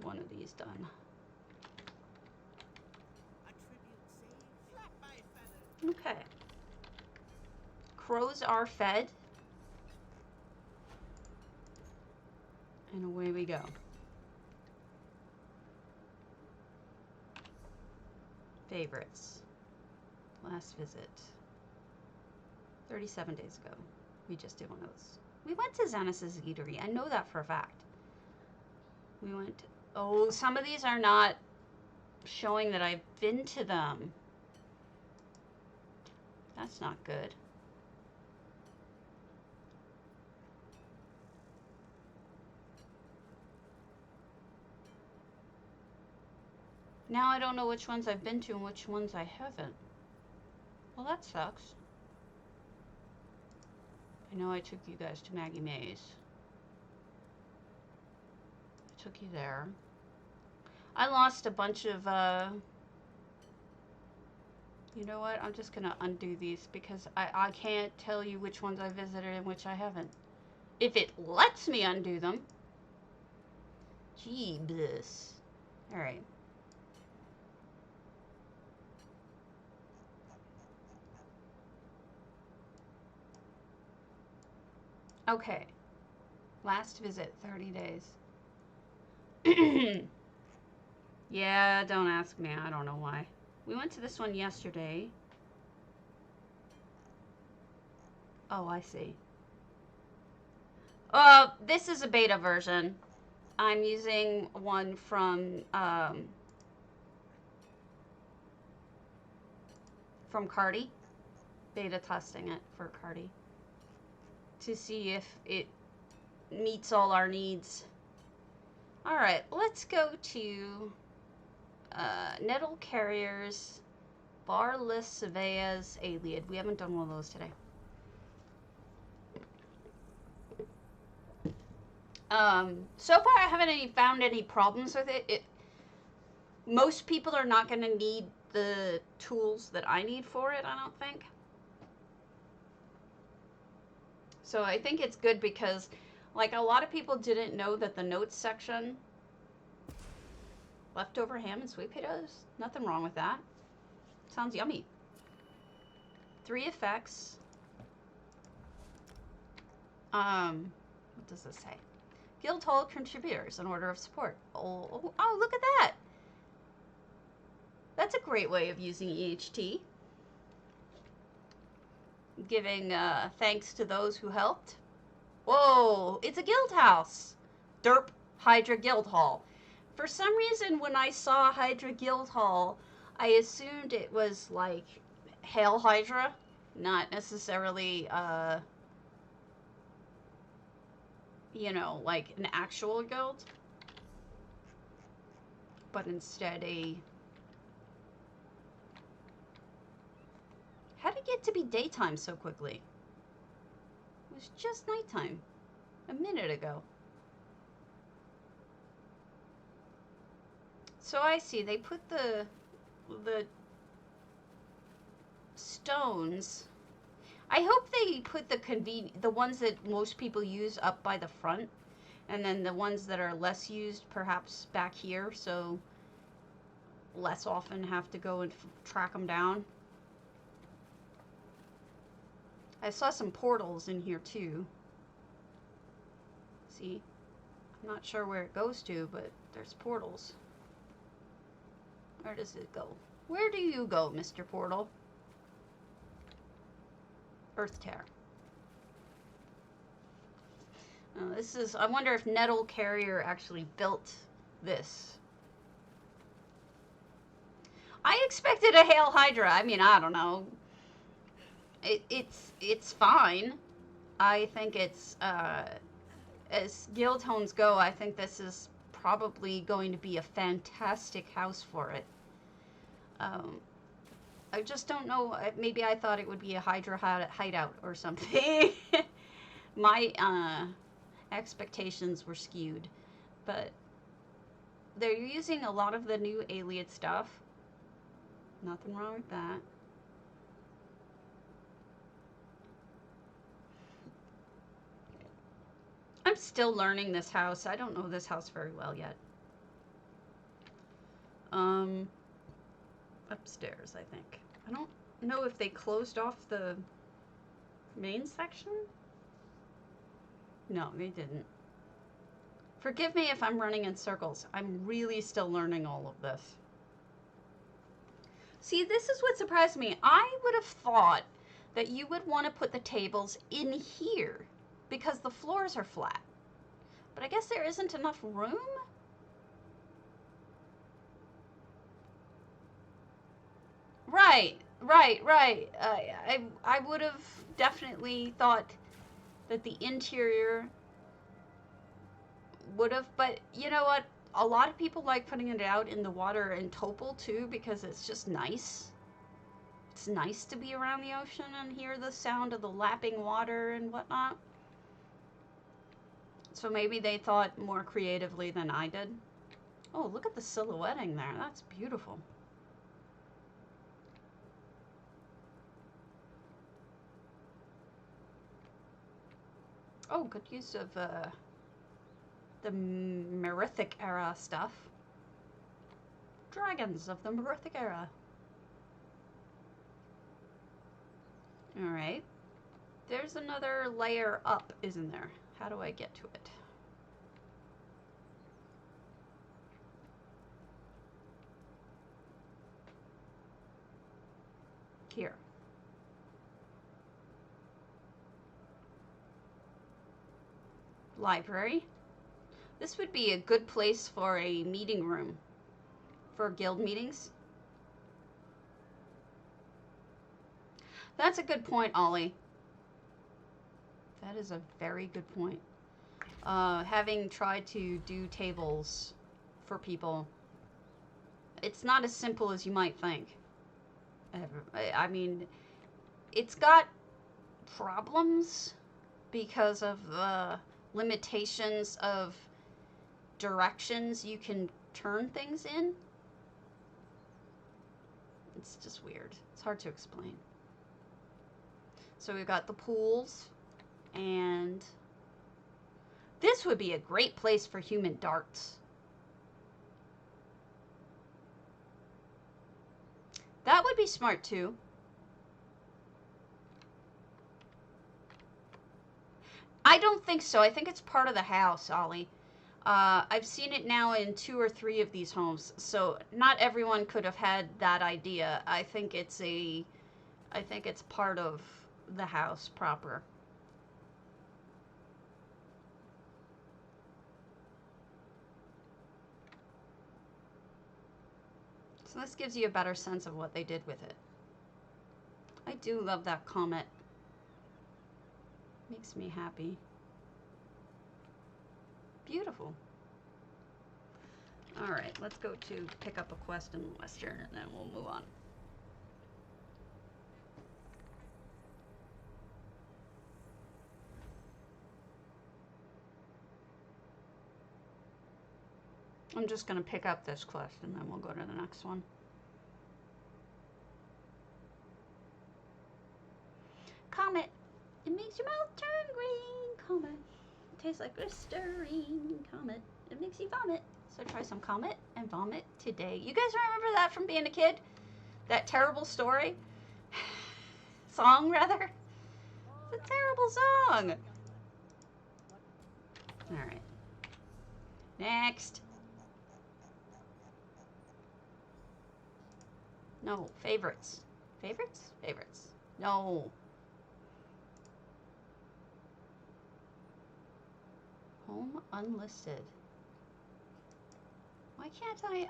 one of these done. Okay. Crows are fed. And away we go. Favorites. Last visit. 37 days ago. We just did one of those. We went to Zennis's Eatery. I know that for a fact. We went... Oh, some of these are not showing that I've been to them. That's not good. Now I don't know which ones I've been to and which ones I haven't. Well, that sucks. I know I took you guys to Maggie Mae's. I took you there. I lost a bunch of, you know what? I'm just gonna undo these because I can't tell you which ones I visited and which I haven't. If it lets me undo them. Jeebus. Alright. Okay. Last visit, 30 days. Yeah, don't ask me. I don't know why. We went to this one yesterday. Oh, I see. This is a beta version. I'm using one from Cardi. Beta testing it for Cardi. To see if it meets all our needs. Alright, let's go to Nettle Carriers, Barless Savea's Aliad. We haven't done one of those today. So far I haven't found any problems with it. Most people are not going to need the tools that I need for it, I don't think. So I think it's good because, like, a lot of people didn't know that the notes section, leftover ham and sweet potatoes, nothing wrong with that. Sounds yummy. 3 effects. What does this say? Guildhall contributors in order of support. Oh, look at that. That's a great way of using EHT. Giving thanks to those who helped. Whoa, it's a guild house. Derp Hydra Guildhall. For some reason, when I saw Hydra Guildhall, I assumed it was like Hail Hydra, not necessarily, you know, like an actual guild, but instead a... How did it get to be daytime so quickly? It was just nighttime a minute ago. So I see they put the stones. I hope they put the ones that most people use up by the front, and then the ones that are less used perhaps back here, so less often have to go and track them down. I saw some portals in here too. See? I'm not sure where it goes to, but there's portals. Where does it go? Where do you go, Mr. Portal? Earth Tear. This is... I wonder if Nettle Carrier actually built this. I expected a Hail Hydra. I mean, I don't know. It's fine. I think it's, as guild homes go, I think this is probably going to be a fantastic house for it. I just don't know. Maybe I thought it would be a Hydra hideout or something. My expectations were skewed. But they're using a lot of the new Aliad stuff. Nothing wrong with that. I'm still learning this house. I don't know this house very well yet. Upstairs, I think. I don't know if they closed off the main section. No, they didn't. Forgive me if I'm running in circles. I'm really still learning all of this. See, this is what surprised me. I would have thought that you would want to put the tables in here, because because the floors are flat. But I guess there isn't enough room? Right. I would have definitely thought that the interior would have, but you know what? A lot of people like putting it out in the water in Topol too because it's just nice. It's nice to be around the ocean and hear the sound of the lapping water and whatnot. So maybe they thought more creatively than I did. Oh, look at the silhouetting there. That's beautiful. Oh, good use of the Merithic era stuff. Dragons of the Merithic era. Alright. There's another layer up, isn't there? How do I get to it? Here. Library. This would be a good place for a meeting room for guild meetings. That's a good point, Ollie. That is a very good point. Having tried to do tables for people, it's not as simple as you might think. I mean, it's got problems because of the limitations of directions you can turn things in. It's just weird. It's hard to explain. So we've got the pools, and this would be a great place for human darts. That would be smart too. I don't think so. I think it's part of the house, Ollie. I've seen it now in 2 or 3 of these homes, so not everyone could have had that idea. I think it's part of the house proper. So this gives you a better sense of what they did with it. I do love that comet. Makes me happy. Beautiful. All right, let's go to pick up a quest in Western, and then we'll move on. I'm just going to pick up this quest, and then we'll go to the next one. Comet. It makes your mouth turn green. Comet. It tastes like Listerine. Comet. It makes you vomit. So try some Comet and vomit today. You guys remember that from being a kid? That terrible story? Song, rather? It's a terrible song. Alright. Next. No, favorites. Favorites? Favorites. No. Home unlisted. Why can't I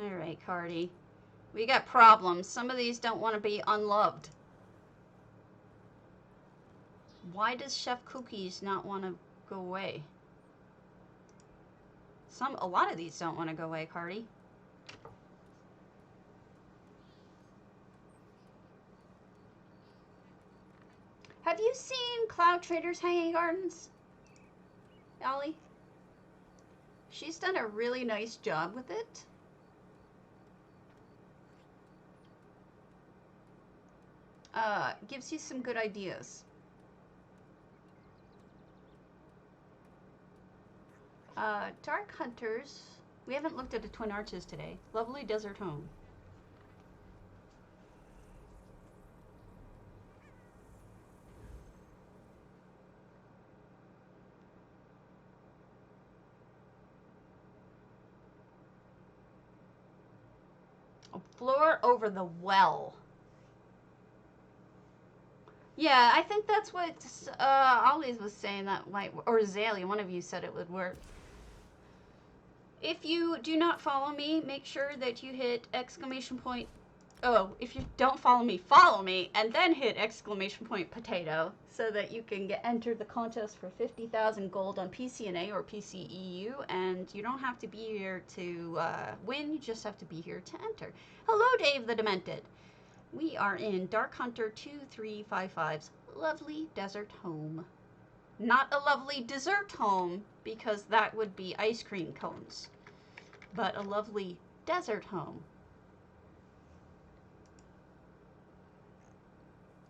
Alright, Cardi. We got problems. Some of these don't want to be unloved. Why does Chef Cookies not want to go away? A lot of these don't want to go away, Cardi. Have you seen Cloud Trader's Hanging Gardens, Ollie? She's done a really nice job with it. Gives you some good ideas. Dark Hunters. We haven't looked at the Twin Arches today. Lovely Desert Home. A floor over the well. Yeah, I think that's what Ollie's was saying that might, or Zaley, one of you said it would work. If you do not follow me, make sure that you hit exclamation point. Oh, if you don't follow me, and then hit exclamation point potato so that you can enter the contest for 50,000 gold on PCNA or PCEU, and you don't have to be here to win, you just have to be here to enter. Hello, Dave the Demented. We are in Dark Hunter 2355's lovely desert home. Not a lovely dessert home, because that would be ice cream cones, but a lovely desert home.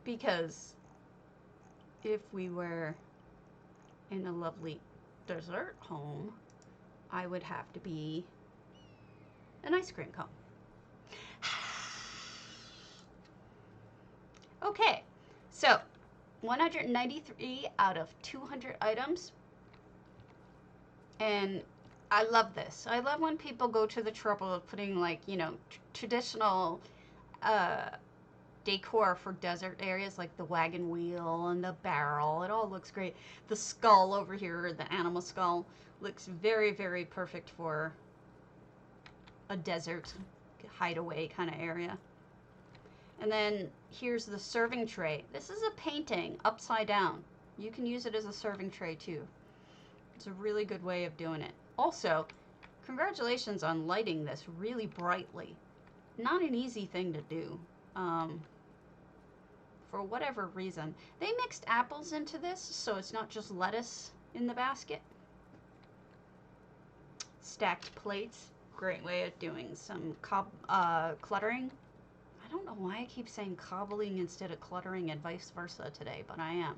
Because if we were in a lovely dessert home, I would have to be an ice cream cone. Okay, so 193 out of 200 items. And I love this. I love when people go to the trouble of putting, like, you know, traditional decor for desert areas, like the wagon wheel and the barrel. It all looks great. The skull over here, the animal skull, looks very, very perfect for a desert hideaway kind of area. And then here's the serving tray. This is a painting upside down. You can use it as a serving tray too. It's a really good way of doing it. Also, congratulations on lighting this really brightly. Not an easy thing to do. For whatever reason. They mixed apples into this, so it's not just lettuce in the basket. Stacked plates. Great way of doing some cluttering. I don't know why I keep saying cobbling instead of cluttering and vice versa today, but I am.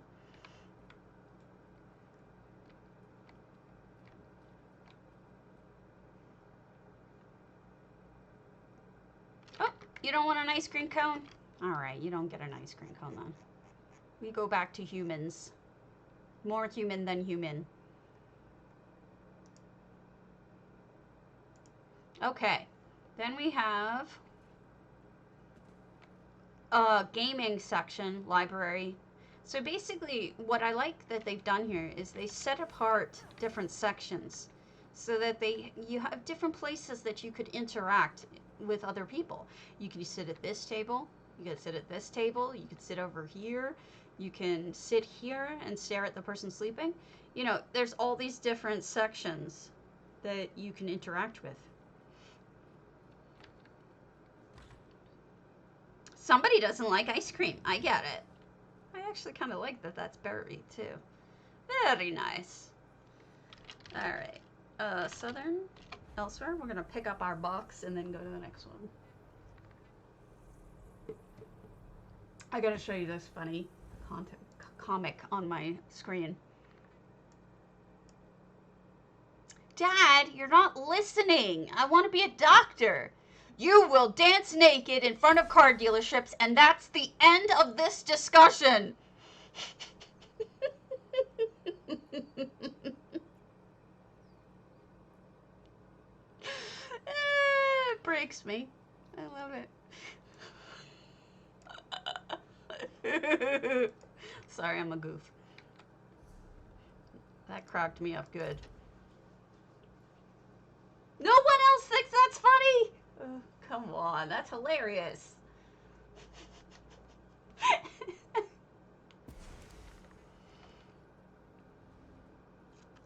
Oh, you don't want an ice cream cone? Alright, you don't get an ice cream cone then. We go back to humans. More human than human. Okay, then we have a gaming section, library. So basically what I like that they've done here is they set apart different sections so that you have different places that you could interact with other people. You can sit at this table, you could sit at this table, you could sit over here, you can sit here and stare at the person sleeping. You know, there's all these different sections that you can interact with. Somebody doesn't like ice cream. I get it. I actually kind of like that that's berry, too. Very nice. All right. Southern elsewhere. We're going to pick up our box and then go to the next one. I got to show you this funny comic on my screen. Dad, you're not listening. I want to be a doctor. You will dance naked in front of car dealerships, and that's the end of this discussion. It breaks me. I love it. Sorry, I'm a goof. That cracked me up good. No one else thinks that's funny. Oh, come on, that's hilarious.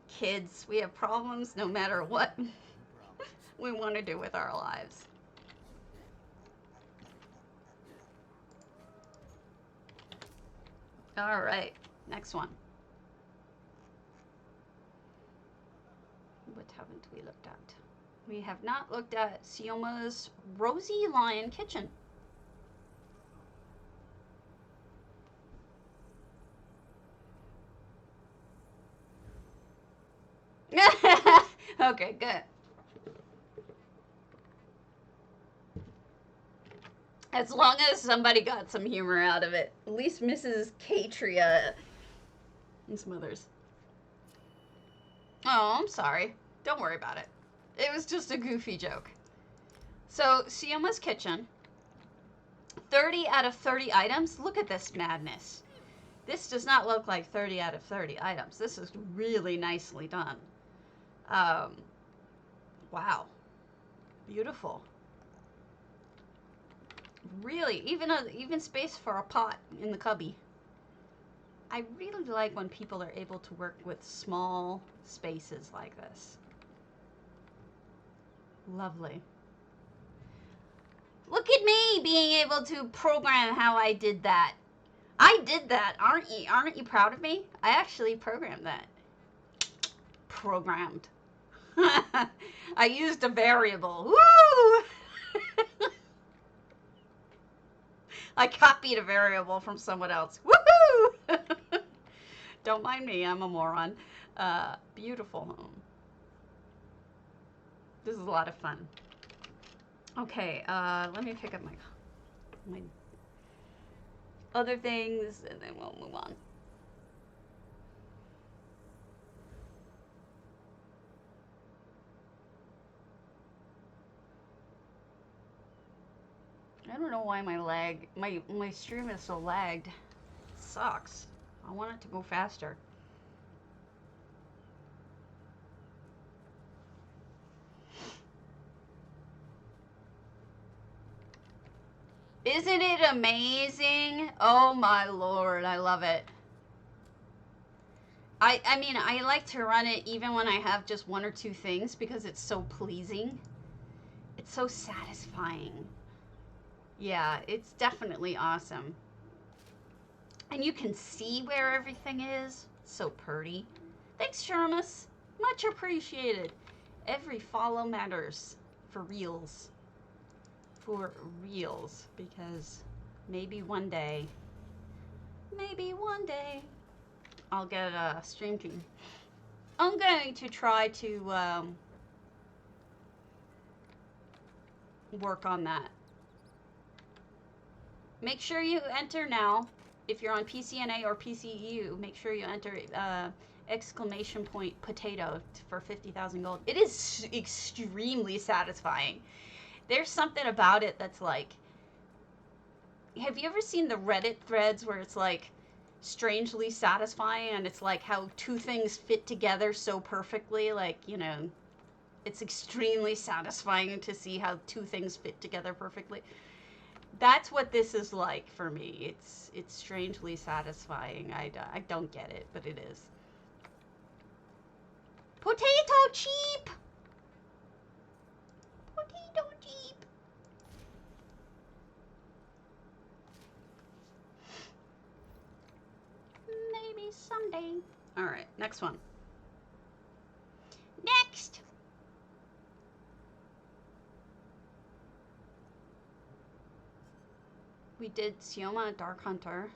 Kids, we have problems no matter what we want to do with our lives. All right, next one. What haven't we looked at? We have not looked at siomah's Rosy Lion Kitchen. Okay, good. As long as somebody got some humor out of it. At least Mrs. Catria and some others. Oh, I'm sorry. Don't worry about it. It was just a goofy joke. So, siomah's Kitchen. 30 out of 30 items. Look at this madness. This does not look like 30 out of 30 items. This is really nicely done. Wow. Beautiful. Really, even space for a pot in the cubby. I really like when people are able to work with small spaces like this. Lovely. Look at me being able to program how I did that. I did that. Aren't you proud of me? I actually programmed that. Programmed. I used a variable. Woo! I copied a variable from someone else. Woohoo! Don't mind me, I'm a moron. Beautiful home. This is a lot of fun. Okay, let me pick up my other things and then we'll move on. I don't know why my stream is so lagged. It sucks. I want it to go faster. Isn't it amazing? Oh my lord, I love it. I mean, I like to run it even when I have just one or two things because it's so pleasing. It's so satisfying. Yeah, it's definitely awesome. And you can see where everything is. So pretty. Thanks, Shermus. Much appreciated. Every follow matters. For reals. For reals. Because maybe one day, I'll get a stream team. I'm going to try to work on that. Make sure you enter now. If you're on PCNA or PCU, make sure you enter exclamation point potato for 50,000 gold. It is extremely satisfying. There's something about it that's like, have you ever seen the Reddit threads where it's like strangely satisfying and it's like how two things fit together so perfectly? Like, you know, it's extremely satisfying to see how two things fit together perfectly. That's what this is like for me. It's strangely satisfying. I don't get it, but it is. Potato cheap! Potato cheap! Maybe someday. Alright, next one. Next! We did Siomahh Dark Hunter.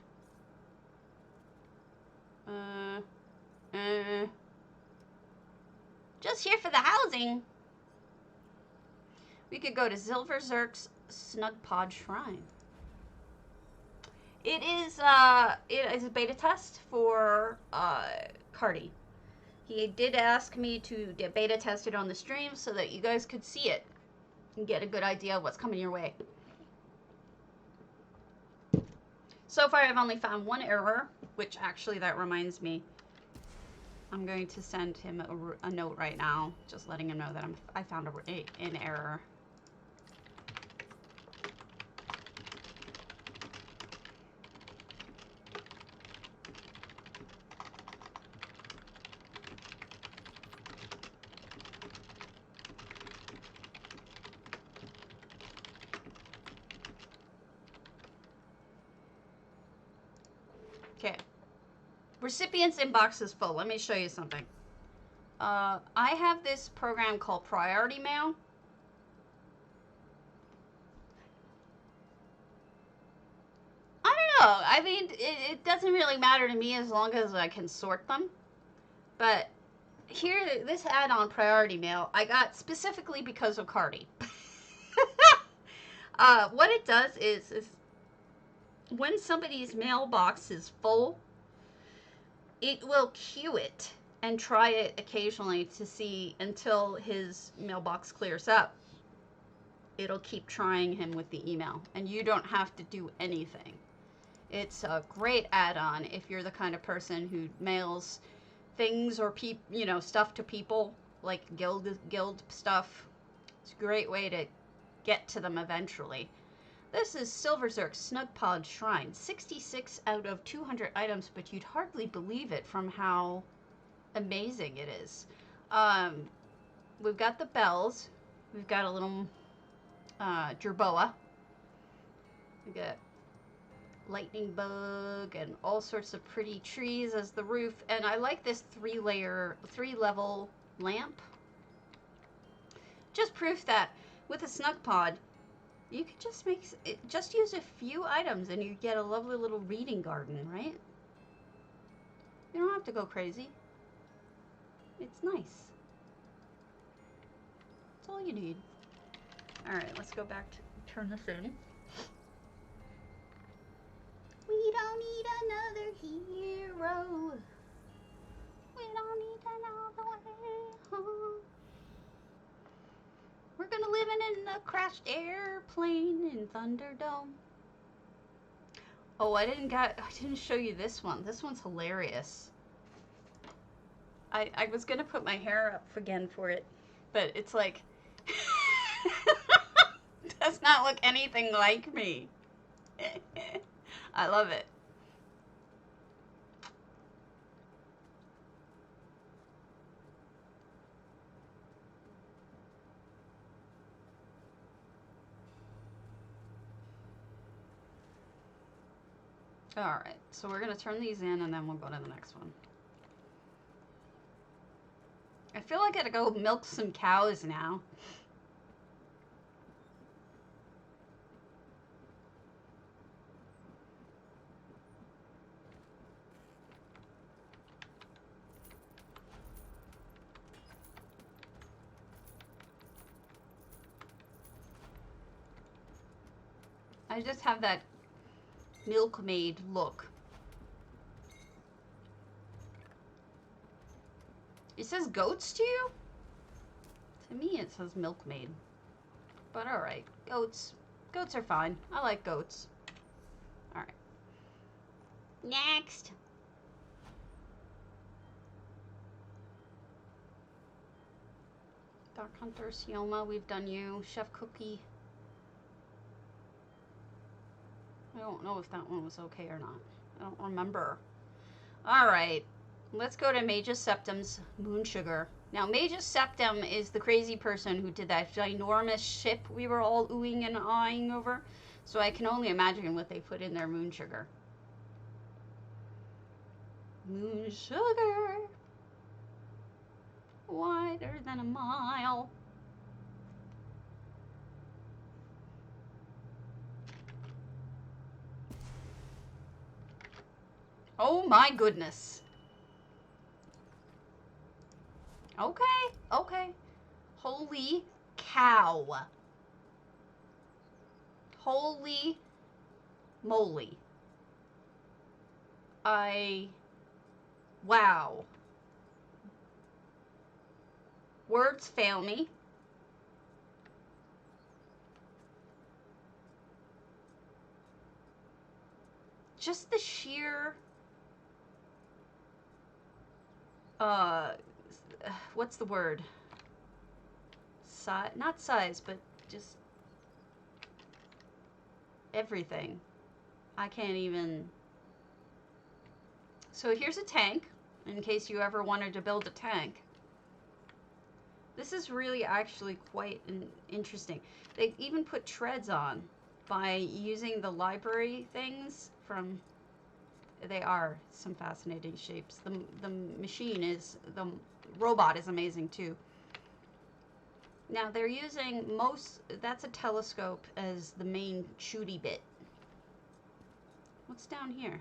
Just here for the housing. We could go to silverxerk's snugpod shrine. It is a beta test for Cardi. He did ask me to beta test it on the stream so that you guys could see it and get a good idea of what's coming your way. So far, I've only found one error, which actually, that reminds me. I'm going to send him a note right now, just letting him know that I found an error. Okay. Recipients inbox is full. Let me show you something. I have this program called Priority Mail. I don't know. I mean, it doesn't really matter to me as long as I can sort them. But here, this add-on Priority Mail, I got specifically because of Cardi. What it does is when somebody's mailbox is full, it will queue it and try it occasionally to see until his mailbox clears up. It'll keep trying him with the email, and you don't have to do anything. It's a great add-on if you're the kind of person who mails things or stuff to people, like guild stuff. It's a great way to get to them eventually. This is silverxerk snugpod shrine. 66 out of 200 items, but you'd hardly believe it from how amazing it is. We've got the bells. We've got a little jerboa. We got lightning bug and all sorts of pretty trees as the roof. And I like this 3-level lamp. Just proof that with a snugpod, you could just use a few items and you get a lovely little reading garden, right? You don't have to go crazy. It's nice. That's all you need. All right, let's go back to turn this in. We don't need another hero. We don't need to know the way home. We're gonna live in a crashed airplane in Thunderdome. Oh, I didn't show you this one. This one's hilarious. I was gonna put my hair up again for it, but it's like does not look anything like me. I love it. All right, so we're gonna turn these in and then we'll go to the next one. I feel like I gotta go milk some cows now. I just have that milkmaid look. It says goats to you? To me it says milkmaid. But alright, goats. Goats are fine. I like goats. Alright. Next. Dark Hunter, Siomahh, we've done you. Chef Cookie. I don't know if that one was okay or not. I don't remember. Alright. Let's go to magus.septim's moonsugar. Now, magus.septim is the crazy person who did that ginormous ship we were all oohing and awing over. So I can only imagine what they put in their moonsugar. Moonsugar. Wider than a mile. Oh my goodness. Okay, okay. Holy cow. Holy moly. Wow. Words fail me. Just the sheer what's the word? Not size, but just everything. I can't even. So here's a tank, in case you ever wanted to build a tank. This is really actually quite interesting. They even put treads on by using the library things from. They are some fascinating shapes. The robot is amazing too. Now they're using that's a telescope as the main shooty bit. What's down here?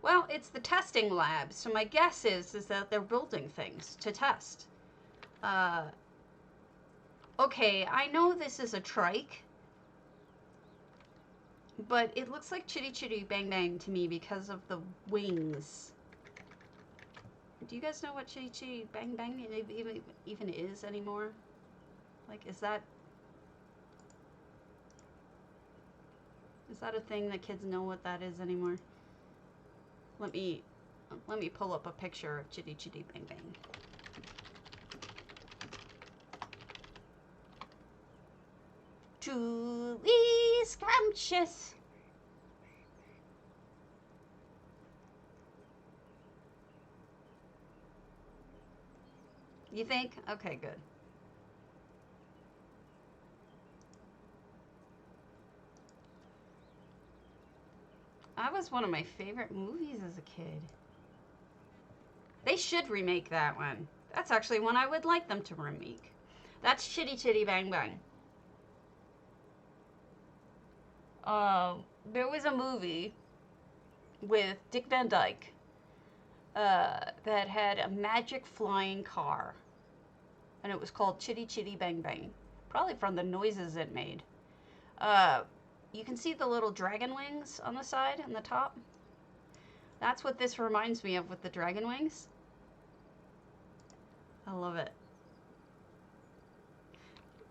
Well, it's the testing lab, so my guess is that they're building things to test. Okay, I know this is a trike, but it looks like Chitty Chitty Bang Bang to me because of the wings. Do you guys know what Chitty Chitty Bang Bang even is anymore? Like, is that a thing that kids know what that is anymore? Let me pull up a picture of Chitty Chitty Bang Bang. Truly scrumptious. You think? Okay, good. That was one of my favorite movies as a kid. They should remake that one. That's actually one I would like them to remake. That's Chitty Chitty Bang Bang. There was a movie with Dick Van Dyke that had a magic flying car. And it was called Chitty Chitty Bang Bang. Probably from the noises it made. You can see the little dragon wings on the side and the top. That's what this reminds me of with the dragon wings. I love it.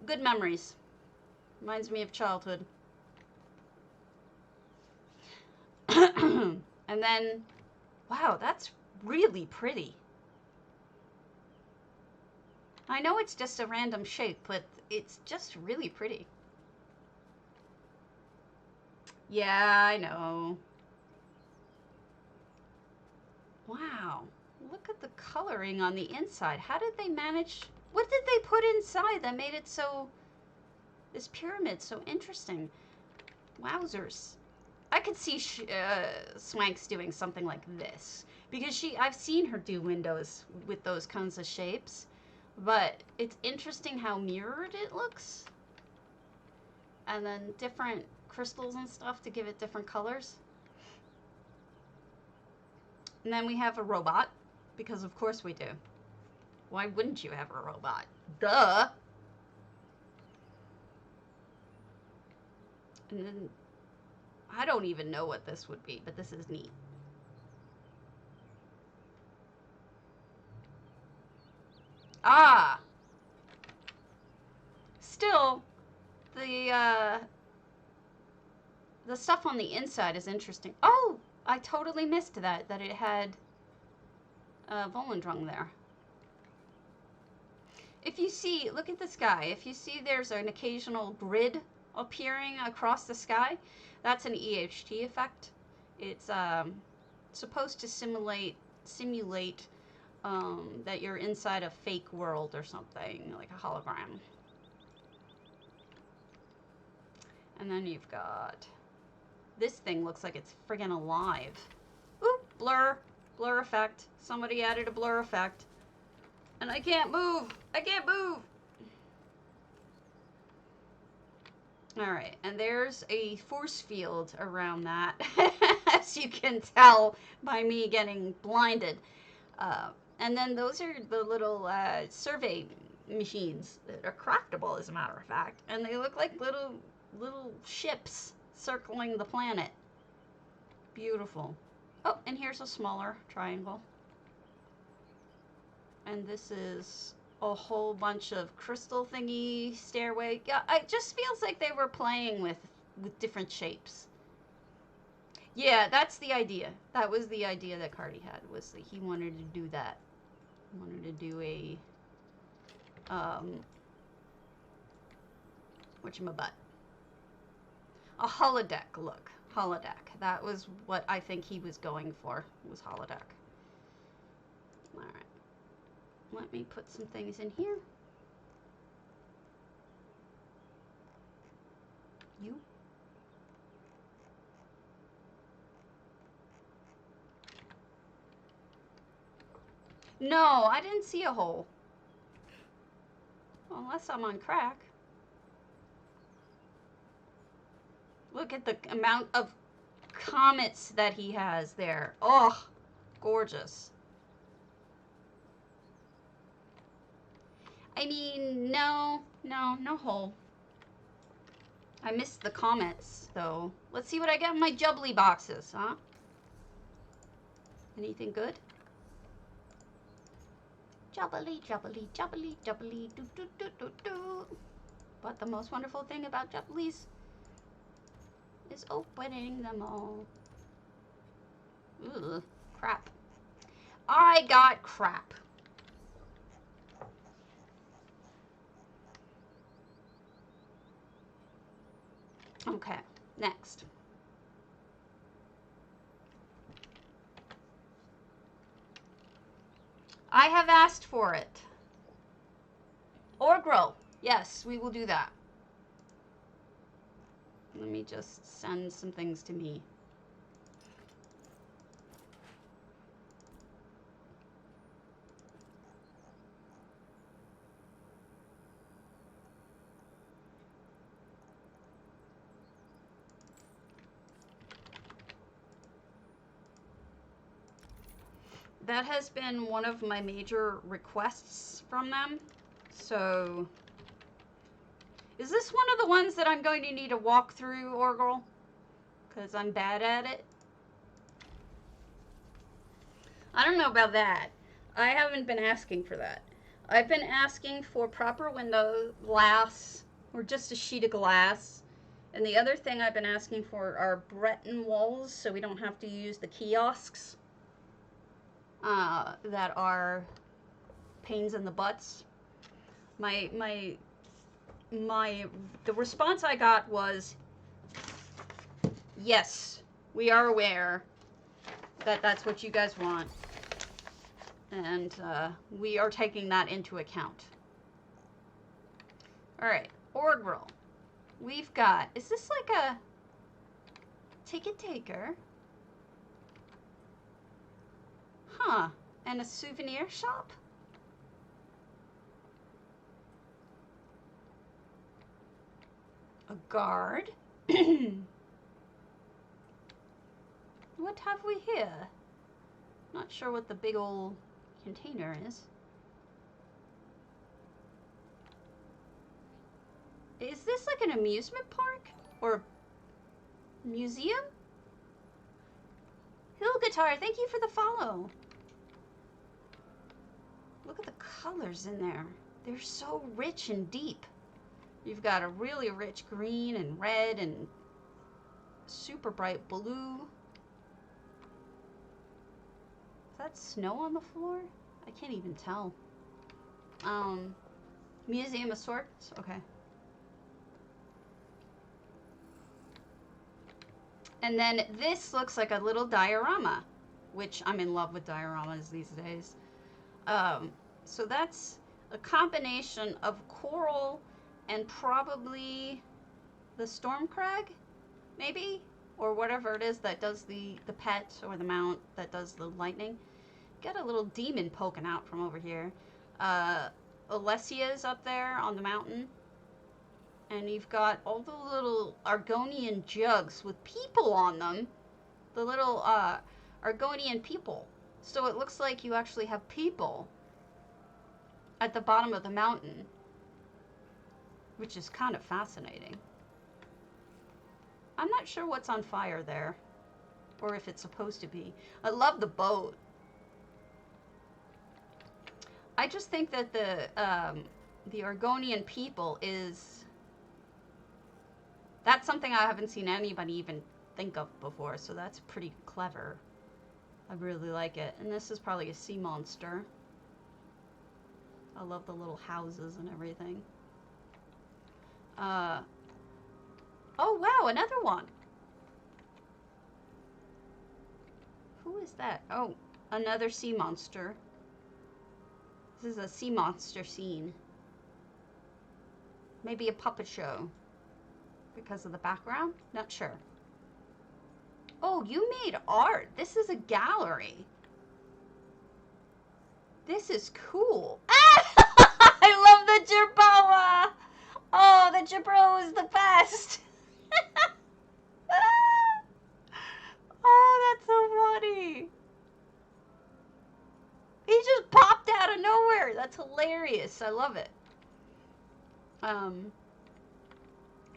Good memories. Reminds me of childhood. And then, wow, that's really pretty. I know it's just a random shape, but it's just really pretty. Yeah, I know. Wow, look at the coloring on the inside. How did they manage? What did they put inside that made it so, this pyramid so interesting? Wowzers. I could see Swanks doing something like this, because I've seen her do windows with those kinds of shapes, but it's interesting how mirrored it looks, and then different crystals and stuff to give it different colors. And then we have a robot, because of course we do. Why wouldn't you have a robot? Duh! And then, I don't even know what this would be, but this is neat. Ah! Still, the stuff on the inside is interesting. Oh! I totally missed that it had Volendrung there. If you see, look at the sky. If you see there's an occasional grid appearing across the sky, that's an EHT effect. It's supposed to simulate that you're inside a fake world or something, like a hologram. And then you've got, this thing looks like it's friggin' alive. Oop, blur effect. Somebody added a blur effect. And I can't move. I can't move. All right, and there's a force field around that, as you can tell by me getting blinded. And then those are the little survey machines that are craftable, as a matter of fact, and they look like little ships circling the planet. Beautiful. Oh, and here's a smaller triangle. And this is a whole bunch of crystal thingy stairway. Yeah, it just feels like they were playing with different shapes. Yeah, that's the idea. That was the idea that Cardi had, was that he wanted to do that. He wanted to do a whatchamabutt? A holodeck look. Holodeck. That was what I think he was going for, was holodeck. Alright. Let me put some things in here. You. No, I didn't see a hole. Unless I'm on crack. Look at the amount of comets that he has there. Oh, gorgeous. I mean, no hole. I missed the comets, though. Let's see what I get in my Jubbly boxes, huh? Anything good? Jubbly, jubbly, jubbly, jubbly, do do do do do. But the most wonderful thing about jubblies is opening them all. Ugh, crap. I got crap. Okay, next. I have asked for it. Orgral. Yes, we will do that. Let me just send some things to me. That has been one of my major requests from them. So, is this one of the ones that I'm going to need to walk through, Orgral? Because I'm bad at it. I don't know about that. I haven't been asking for that. I've been asking for proper window glass, or just a sheet of glass. And the other thing I've been asking for are Breton walls, so we don't have to use the kiosks that are pains in the butts. The response I got was, yes, we are aware that that's what you guys want, and we are taking that into account. All right, Orgral. We've got, is this like a ticket taker? Huh, and a souvenir shop? A guard? What have we here? Not sure what the big old container is. Is this like an amusement park? Or museum? Hill Guitar, thank you for the follow. Look at the colors in there. They're so rich and deep. You've got a really rich green and red and super bright blue. Is that snow on the floor? I can't even tell. Museum of sorts? Okay. And then this looks like a little diorama, which I'm in love with dioramas these days. So that's a combination of coral and probably the storm crag, maybe? Or whatever it is that does the pet or the mount that does the lightning. Got a little demon poking out from over here. Alessia's up there on the mountain. And you've got all the little Argonian jugs with people on them. The little Argonian people. So it looks like you actually have people at the bottom of the mountain, which is kind of fascinating. I'm not sure what's on fire there, or if it's supposed to be. I love the boat. I just think that the Argonian people is... That's something I haven't seen anybody even think of before, so that's pretty clever. I really like it. And this is probably a sea monster. I love the little houses and everything. Oh wow, another one. Who is that? Oh, another sea monster. This is a sea monster scene. Maybe a puppet show because of the background? Not sure. Oh, you made art. This is a gallery. This is cool. I love the Jerboa. Oh, the Jerboa is the best. Oh, that's so funny. He just popped out of nowhere. That's hilarious. I love it.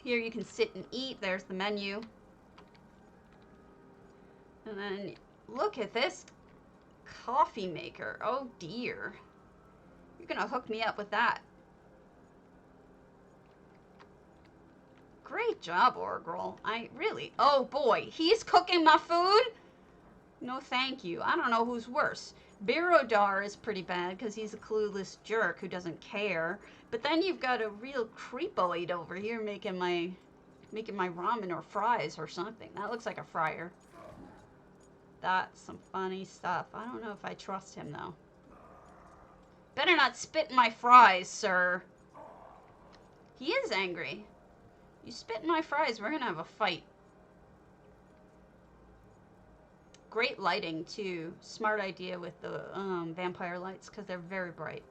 Here you can sit and eat. There's the menu. And then look at this coffee maker. Oh dear. You're gonna hook me up with that. Great job, Orgral. Oh boy, he's cooking my food? No thank you. I don't know who's worse. Birodar is pretty bad because he's a clueless jerk who doesn't care. But then you've got a real creepoid over here making my ramen or fries or something. That looks like a fryer. That's some funny stuff. I don't know if I trust him though. Better not spit in my fries, sir. He is angry. You spit in my fries, we're gonna have a fight. Great lighting too. Smart idea with the vampire lights because they're very bright.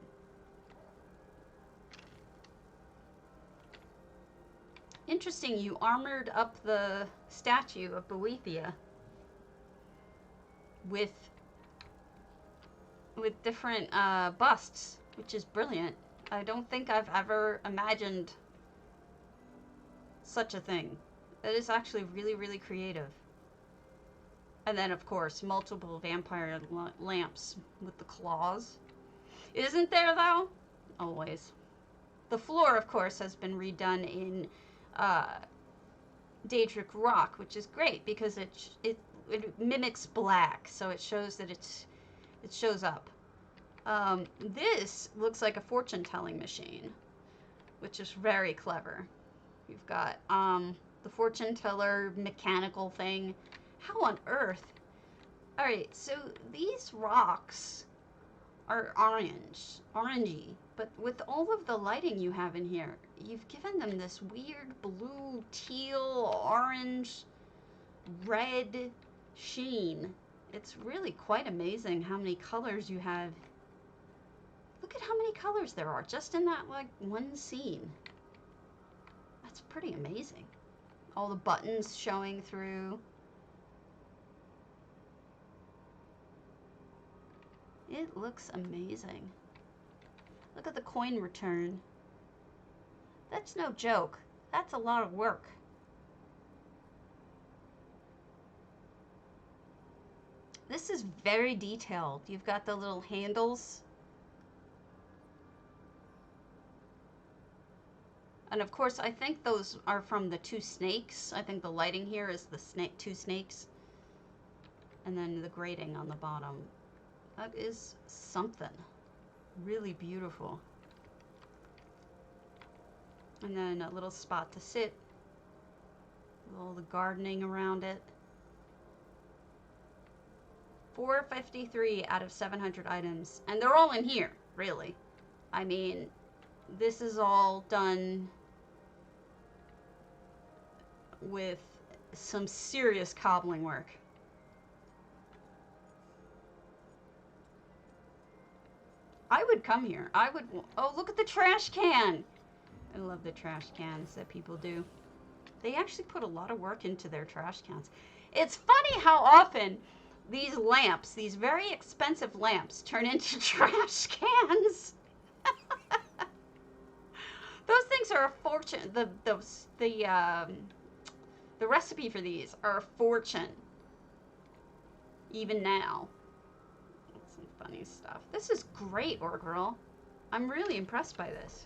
Interesting, you armored up the statue of Boethia with different busts, which is brilliant. I don't think I've ever imagined such a thing. That is actually really, really creative. And then, of course, multiple vampire lamps with the claws. Isn't there, though? Always. The floor, of course, has been redone in Daedric rock, which is great because it mimics black, so it shows that it shows up. This looks like a fortune-telling machine, which is very clever. You've got the fortune teller mechanical thing. How on earth? Alright, so these rocks are orangey, but with all of the lighting you have in here, you've given them this weird blue, teal, orange, red sheen. It's really quite amazing how many colors you have. Look at how many colors there are just in that, like, one scene. That's pretty amazing. All the buttons showing through. It looks amazing. Look at the coin return. That's no joke. That's a lot of work. This is very detailed. You've got the little handles. And of course, I think those are from the two snakes. I think the lighting here is the two snakes. And then the grating on the bottom. That is something. Really beautiful. And then a little spot to sit. All the gardening around it. 453 out of 700 items. And they're all in here, really. I mean, this is all done with some serious cobbling work. I would come here. I would. Oh, look at the trash can. I love the trash cans that people do. They actually put a lot of work into their trash cans. It's funny how often these lamps, these very expensive lamps, turn into trash cans. Those things are a fortune. The recipe for these are a fortune. Even now. That's some funny stuff. This is great, Orgral. I'm really impressed by this.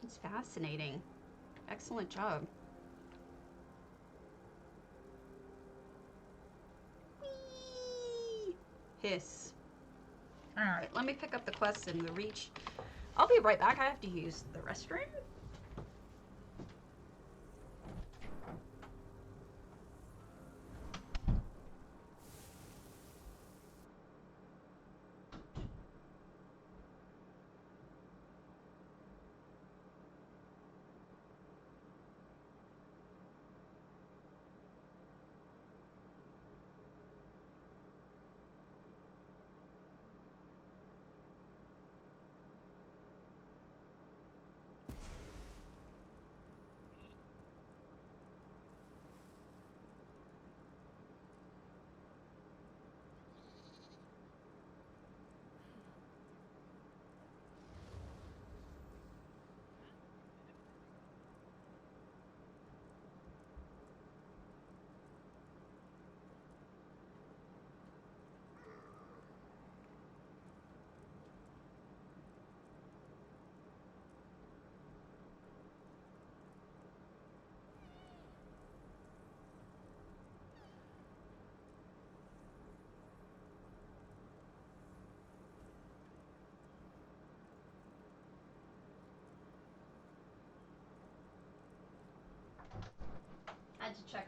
It's fascinating. Excellent job. Whee! Hiss. Alright, let me pick up the quest in the reach. I'll be right back. I have to use the restroom.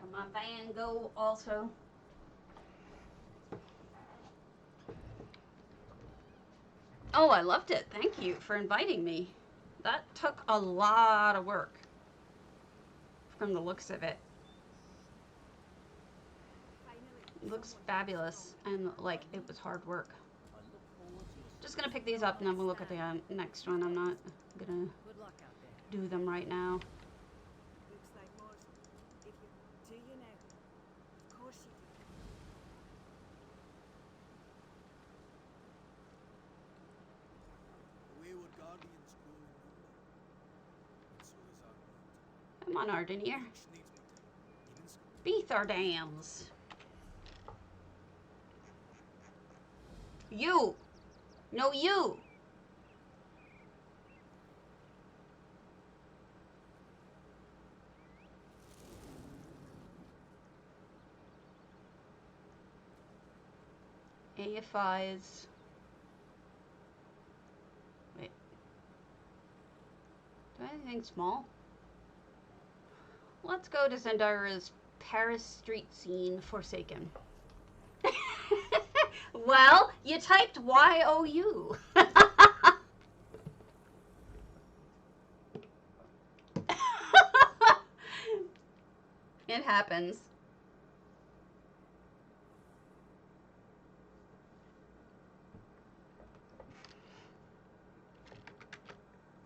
Can my van go also? Oh, I loved it. Thank you for inviting me. That took a lot of work from the looks of it. It looks fabulous and like it was hard work. Just gonna pick these up and then we'll look at the next one. I'm not gonna do them right now. Come on, Ardenir. Beath our dams. You! No, you! AFIs. Wait. Do I have anything small? Let's go to Zendyra's Paris street scene, Forsaken. Well, you typed Y-O-U. It happens.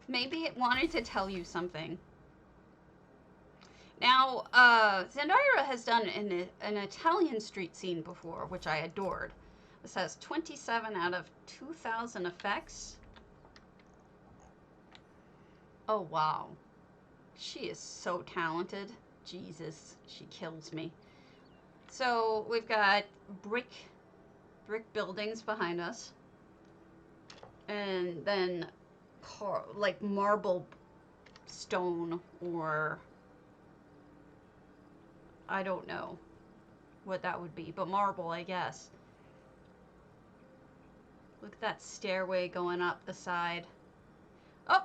Maybe it wanted to tell you something. Now, Zendyra has done an Italian street scene before, which I adored. This has 27 out of 2,000 effects. Oh, wow. She is so talented. Jesus, she kills me. So, we've got brick buildings behind us. And then, like marble stone or... I don't know what that would be, but marble, I guess. Look at that stairway going up the side. Oh,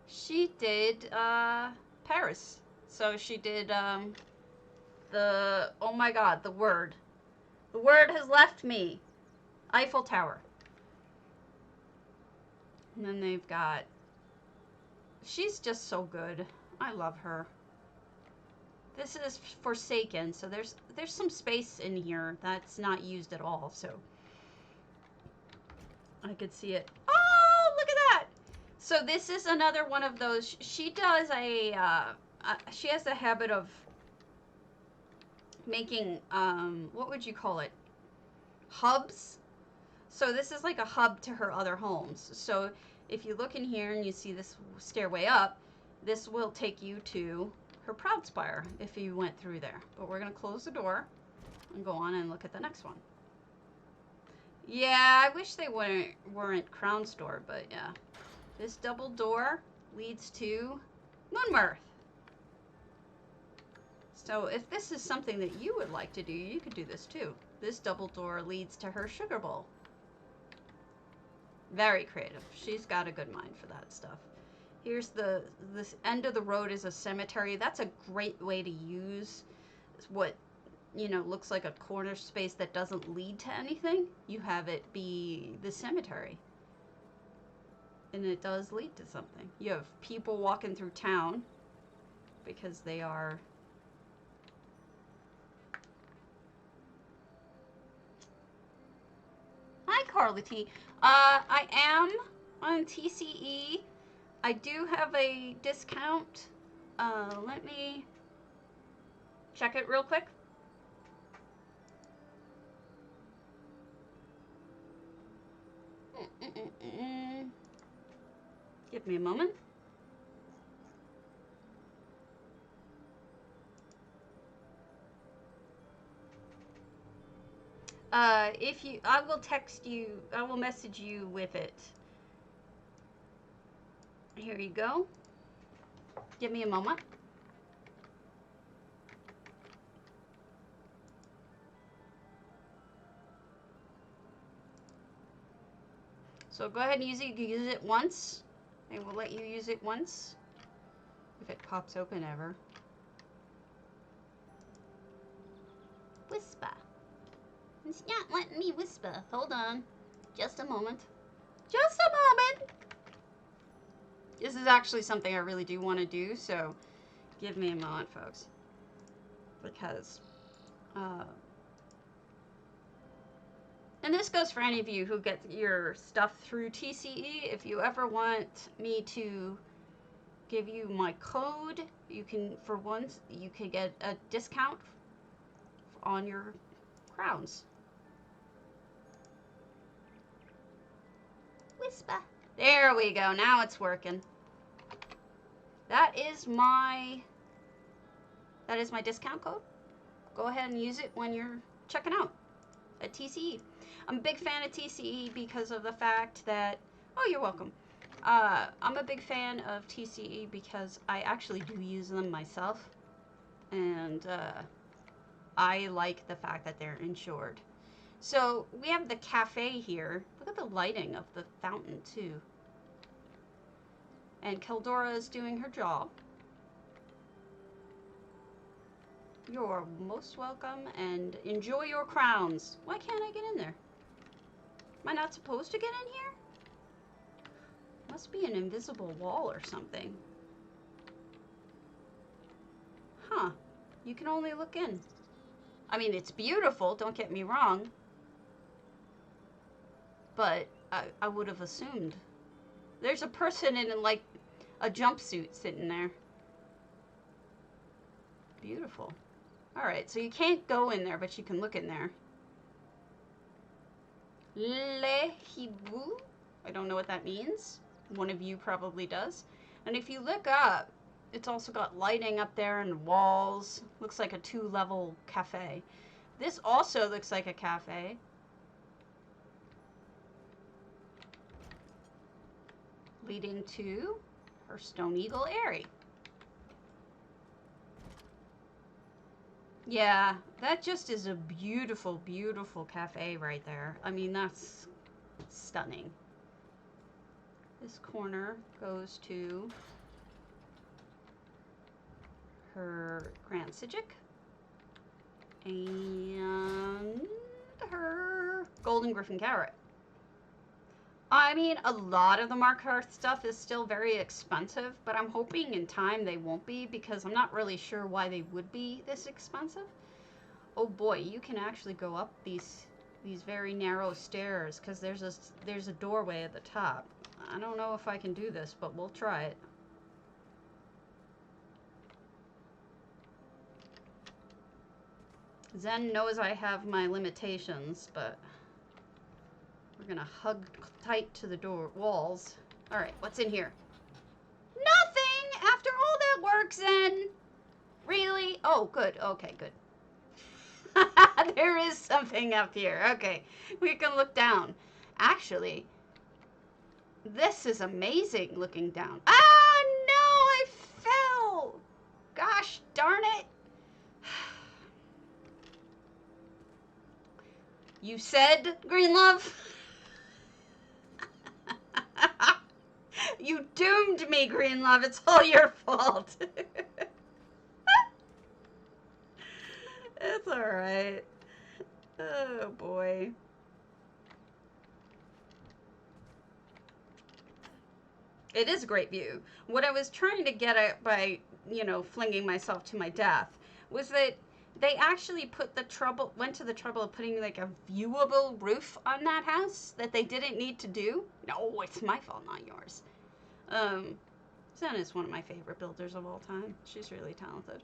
she did Paris. So she did oh my god, the word. The word has left me. Eiffel Tower. And then they've got, she's just so good. I love her. This is Forsaken, so there's some space in here that's not used at all, so I could see it. Oh, look at that! So this is another one of those. She does she has a habit of making, what would you call it? Hubs. So this is like a hub to her other homes. So if you look in here and you see this stairway up, this will take you to her Proud Spire if you went through there. But we're going to close the door and go on and look at the next one. Yeah, I wish they weren't crown stored, but yeah. This double door leads to Moonmirth. So if this is something that you would like to do, you could do this too. This double door leads to her Sugar Bowl. Very creative. She's got a good mind for that stuff. Here's this end of the road is a cemetery. That's a great way to use what, you know, looks like a corner space that doesn't lead to anything. You have it be the cemetery. And it does lead to something. You have people walking through town because they are... Hi, Carly T. I am on TCE. I do have a discount. Let me check it real quick. Give me a moment. I will text you, I will message you with it. Here you go. Give me a moment. So go ahead and use it. You can use it once. They will let you use it once. If it pops open ever. Whisper. It's not letting me whisper. Hold on. Just a moment. Just a moment. This is actually something I really do want to do, so give me a moment, folks. Because, and this goes for any of you who get your stuff through TCE. If you ever want me to give you my code, you can, for once, you can get a discount on your crowns. Whisper. There we go. Now it's working. That is my discount code. Go ahead and use it when you're checking out at TCE. I'm a big fan of TCE because of the fact that, oh, you're welcome. I'm a big fan of TCE because I actually do use them myself. And I like the fact that they're insured. So we have the cafe here. Look at the lighting of the fountain too. And Keldora is doing her job. You're most welcome and enjoy your crowns. Why can't I get in there? Am I not supposed to get in here? Must be an invisible wall or something. Huh. You can only look in. I mean, it's beautiful, don't get me wrong. But I would have assumed. There's a person in like a jumpsuit sitting there. Beautiful. Alright, so you can't go in there, but you can look in there. Le hibou. I don't know what that means. One of you probably does. And if you look up, it's also got lighting up there and walls. Looks like a 2-level cafe. This also looks like a cafe. Leading to her Stone Eagle Airy. Yeah, that just is a beautiful, beautiful cafe right there. I mean, that's stunning. This corner goes to her Grand Sijic and her Golden Griffin Carrot. I mean, a lot of the Mark Hearth stuff is still very expensive, but I'm hoping in time they won't be because I'm not really sure why they would be this expensive. Oh boy, you can actually go up these very narrow stairs because there's a doorway at the top. I don't know if I can do this, but we'll try it. Zen knows I have my limitations, but we're gonna hug tight to the door walls. All right, what's in here? Nothing! After all that work, Zen! Really? Oh, good. Okay, good. There is something up here. Okay, we can look down. Actually, this is amazing looking down. Ah, no, I fell! Gosh darn it. You said, Green Love? You doomed me, Green Love. It's all your fault. It's alright. Oh, boy. It is a great view. What I was trying to get at by, you know, flinging myself to my death was that they actually went to the trouble of putting like a viewable roof on that house that they didn't need to do. No, it's my fault, not yours. Zen is one of my favorite builders of all time. She's really talented.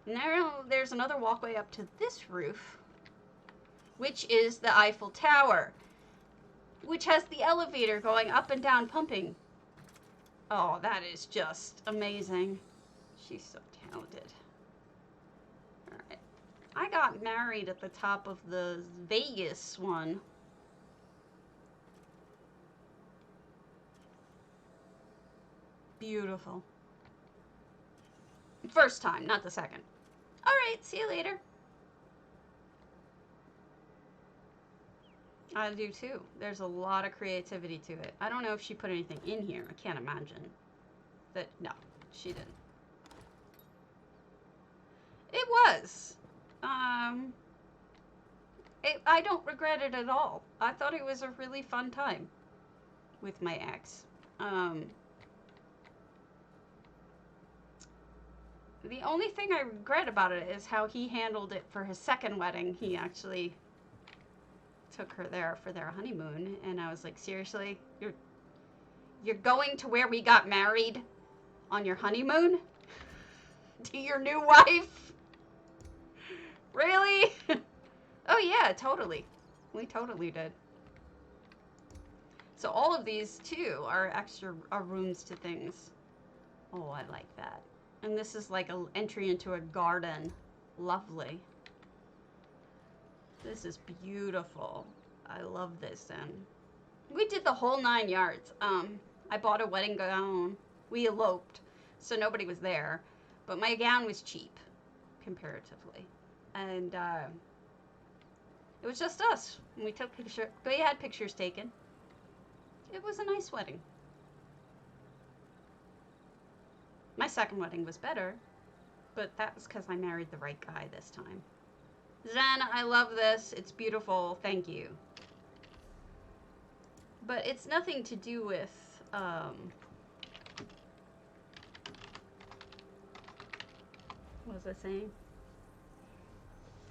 And there's another walkway up to this roof, which is the Eiffel Tower, which has the elevator going up and down pumping. Oh, that is just amazing. She's so talented. All right. I got married at the top of the Vegas one. Beautiful. First time, not the second. All right, see you later. I do too. There's a lot of creativity to it. I don't know if she put anything in here. I can't imagine. No, she didn't. It was. I don't regret it at all. I thought it was a really fun time with my ex. The only thing I regret about it is how he handled it for his second wedding. He actually took her there for their honeymoon, and I was like, seriously, you're going to where we got married on your honeymoon to your new wife? Really? Oh yeah, totally. We totally did. So all of these too are extra rooms to things. Oh, I like that. And this is like an entry into a garden. Lovely. This is beautiful. I love this. And we did the whole 9 yards. I bought a wedding gown. We eloped, so nobody was there. But my gown was cheap, comparatively. And it was just us. We took pictures. We had pictures taken. It was a nice wedding. My second wedding was better, but that was because I married the right guy this time. Zen, I love this. It's beautiful. Thank you. But it's nothing to do with, what was I saying?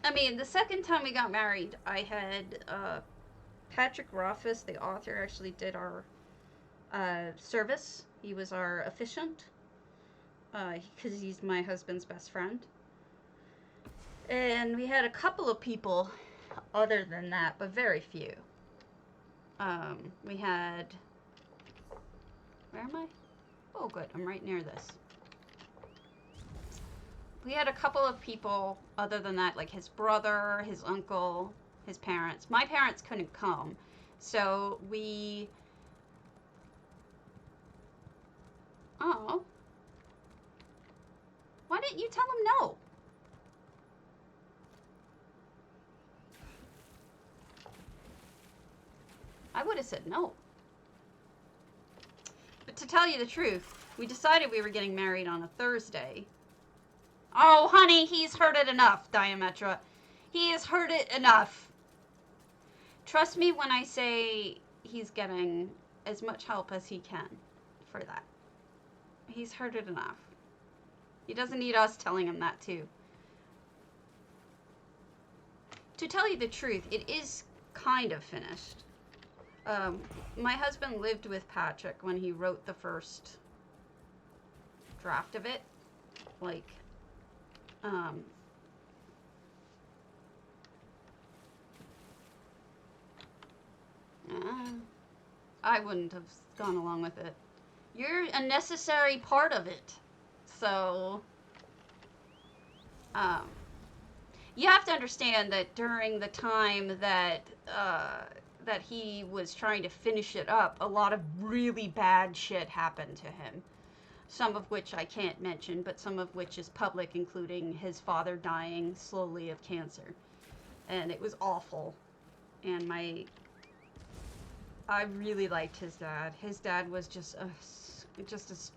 I mean, the second time we got married, I had Patrick Rothfuss, the author, actually did our service. He was our officiant. Because he's my husband's best friend. And we had a couple of people other than that, but very few. We had... Where am I? Oh, good. I'm right near this. We had a couple of people other than that, like his brother, his uncle, his parents. My parents couldn't come, so we... Oh... Why didn't you tell him no? I would have said no. But to tell you the truth, we decided we were getting married on a Thursday. Oh, honey, he's heard it enough, Diametra. He has heard it enough. Trust me when I say he's getting as much help as he can for that. He's heard it enough. He doesn't need us telling him that, too. To tell you the truth, it is kind of finished. My husband lived with Patrick when he wrote the first draft of it. Like, I wouldn't have gone along with it. You're a necessary part of it. So, you have to understand that during the time that that he was trying to finish it up, a lot of really bad shit happened to him. Some of which I can't mention, but some of which is public, including his father dying slowly of cancer. And it was awful. And I really liked his dad. His dad was just a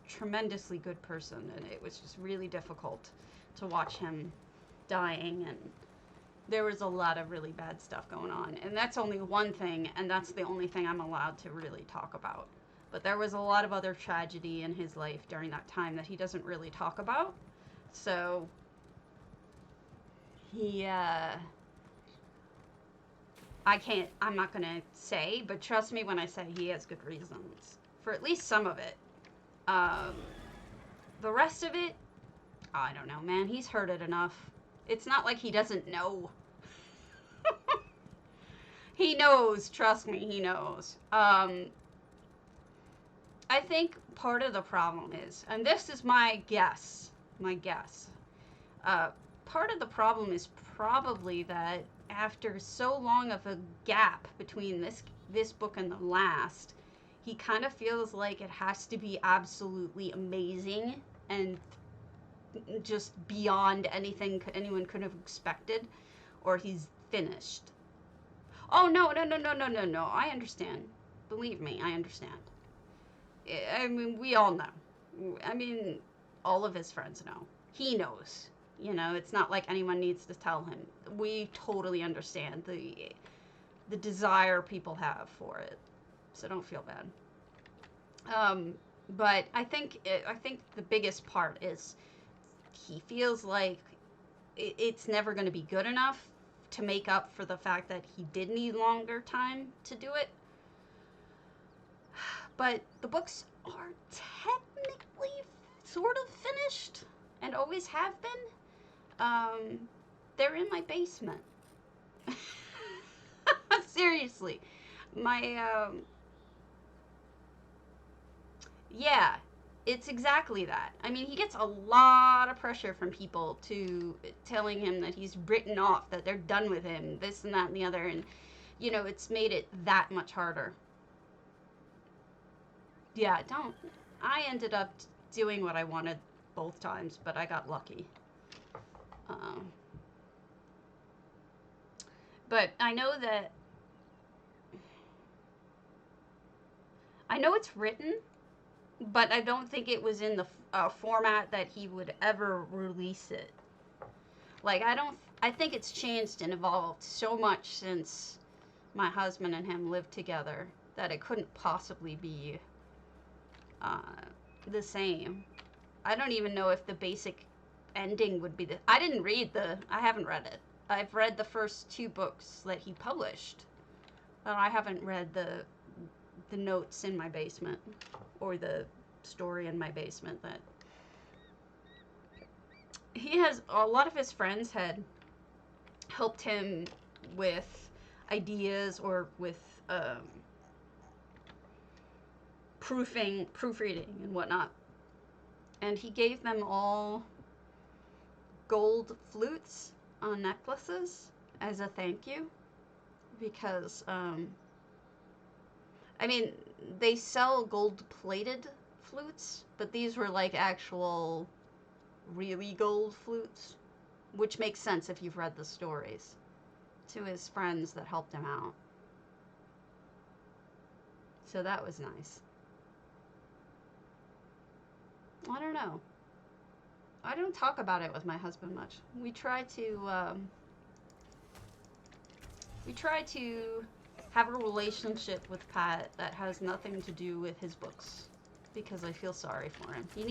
tremendously good person, and it was just really difficult to watch him dying, and there was a lot of really bad stuff going on, and that's only one thing, and that's the only thing I'm allowed to really talk about. But there was a lot of other tragedy in his life during that time that he doesn't really talk about, so he I'm not gonna say, but trust me when I say he has good reasons for at least some of it. The rest of it, I don't know, man. He's heard it enough. It's not like he doesn't know. He knows. Trust me, he knows. I think part of the problem is, and this is my guess, part of the problem is probably that after so long of a gap between this book and the last, he kind of feels like it has to be absolutely amazing and just beyond anything anyone could have expected, or he's finished. Oh, no. I understand. Believe me, I understand. I mean, we all know. I mean, all of his friends know. He knows. You know, it's not like anyone needs to tell him. We totally understand the desire people have for it, so don't feel bad. But I think the biggest part is he feels like it's never going to be good enough to make up for the fact that he did need longer time to do it. But the books are technically sort of finished and always have been. They're in my basement. Seriously. Yeah, it's exactly that. I mean, he gets a lot of pressure from people to telling him that he's written off, that they're done with him, this and that and the other, and, you know, it's made it that much harder. Yeah, I ended up doing what I wanted both times, but I got lucky. But I know it's written, but I don't think it was in the format that he would ever release it. Like, I think it's changed and evolved so much since my husband and him lived together that it couldn't possibly be the same. I don't even know if the basic ending would be I haven't read it. I've read the first 2 books that he published, but I haven't read the notes in my basement or the story in my basement. That he has a lot of his friends had helped him with ideas or with proofreading and whatnot, and he gave them all gold flutes on necklaces as a thank you, because I mean, they sell gold-plated flutes, but these were like actual, really gold flutes, which makes sense if you've read the stories, to his friends that helped him out. So that was nice. I don't know. I don't talk about it with my husband much. We try to have a relationship with Pat that has nothing to do with his books, because I feel sorry for him. He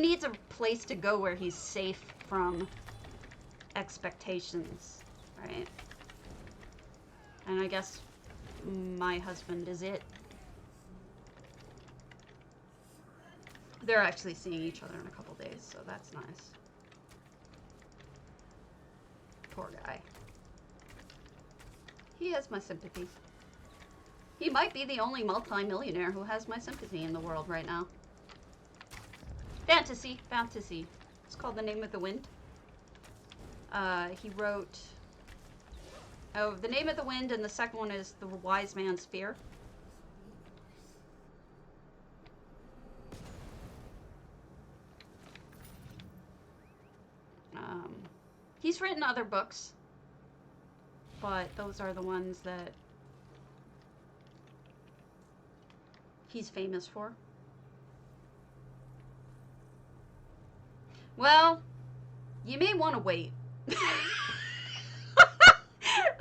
needs a place to go where he's safe from expectations, right? And I guess my husband is it. They're actually seeing each other in a couple days, so that's nice. Poor guy. He has my sympathy. He might be the only multi-millionaire who has my sympathy in the world right now. Fantasy. It's called The Name of the Wind. He wrote... Oh, The Name of the Wind, and the second one is The Wise Man's Fear. He's written other books, but those are the ones that he's famous for. Well, you may want to wait. The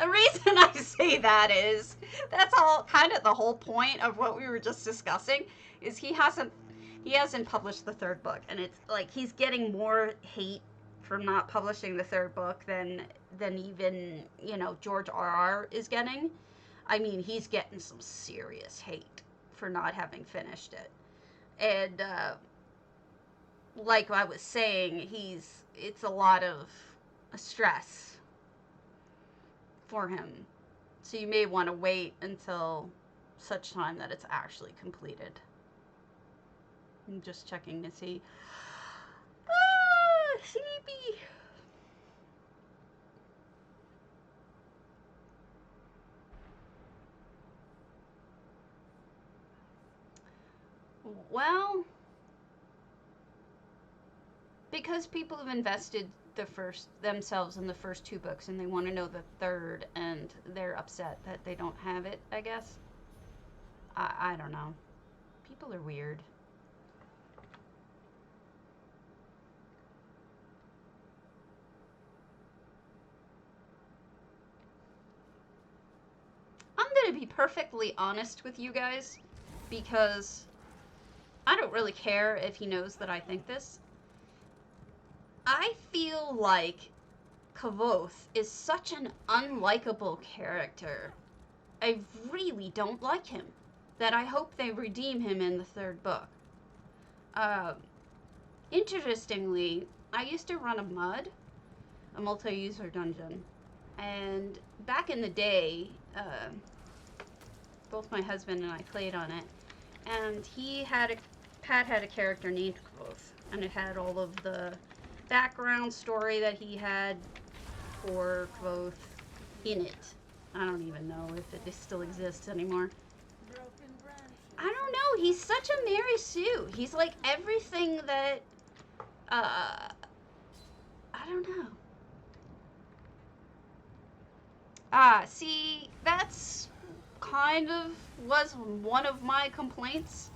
reason I say that is, that's all kind of the whole point of what we were just discussing, is he hasn't published the 3rd book, and it's like he's getting more hate from not publishing the 3rd book than even, you know, George R.R. is getting. I mean, he's getting some serious hate for not having finished it. And like I was saying, it's a lot of stress for him. So you may want to wait until such time that it's actually completed. I'm just checking to see. Sleepy. Well, because people have invested themselves in the first 2 books, and they want to know the 3rd, and they're upset that they don't have it, I guess. I don't know. People are weird. perfectly honest with you guys because I don't really care if he knows that I think this. I feel like Kavoth is such an unlikable character. I really don't like him. That I hope they redeem him in the third book. Interestingly, I used to run a multi-user dungeon. And back in the day, both my husband and I played on it. And Pat had a character named Kavoth. And it had all of the background story that he had for Kavoth in it. I don't even know if it still exists anymore. I don't know. He's such a Mary Sue. He's like everything that, I don't know. See, that's kind of was one of my complaints.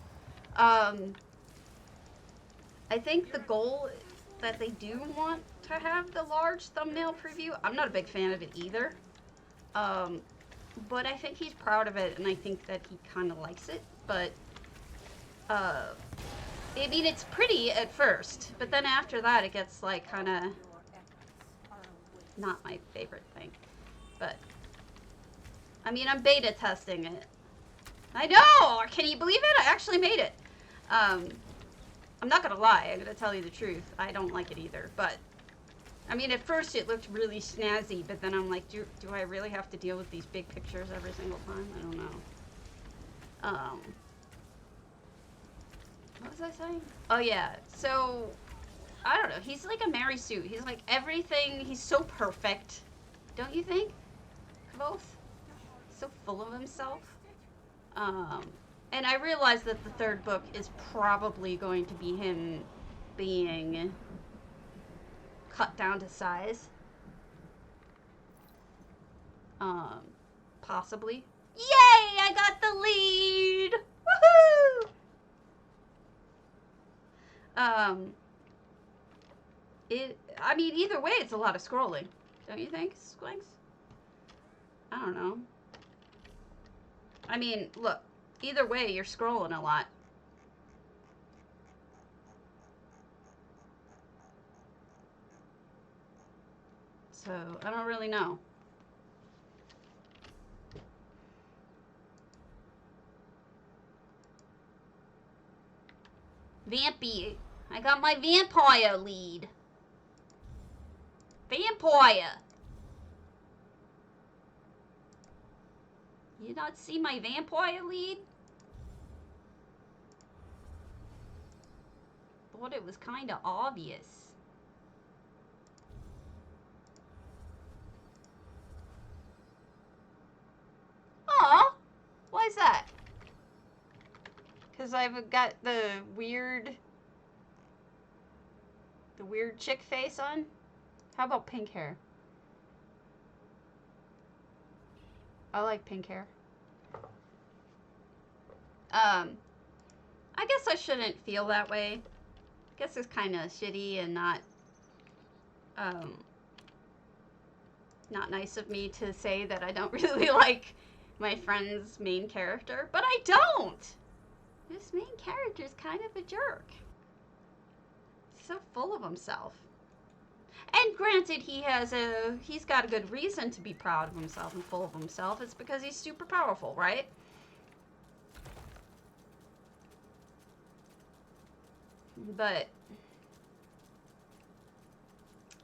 I think the goal that they do want to have the large thumbnail preview, I'm not a big fan of it either. But I think he's proud of it, and I think that he kind of likes it. But, I mean, it's pretty at first, but then after that, it gets, like, kind of not my favorite thing. But, I mean, I'm beta testing it. I know! Can you believe it? I actually made it. I'm not gonna lie. I'm gonna tell you the truth. I don't like it either, but I mean, at first it looked really snazzy, but then I'm like, do I really have to deal with these big pictures every single time? I don't know. What was I saying? Oh yeah, so, I don't know, he's like a Mary Sue. He's like everything, he's so perfect. Don't you think? Both? So full of himself. And I realize that the third book is probably going to be him being cut down to size. Possibly. Yay! I got the lead! Woohoo! I mean, either way, it's a lot of scrolling. Don't you think, Squinks? I don't know. I mean, look. Either way, you're scrolling a lot. So, I don't really know. Vampy. I got my vampire lead. Vampire. You not see my vampire lead? Thought it was kind of obvious. Aw, why is that? Because I've got the weird chick face on? How about pink hair? I like pink hair. I guess I shouldn't feel that way. I guess it's kind of shitty and not nice of me to say that I don't really like my friend's main character, but I don't! This main character is kind of a jerk. He's so full of himself. And granted, he's got a good reason to be proud of himself and full of himself. It's because he's super powerful, right? But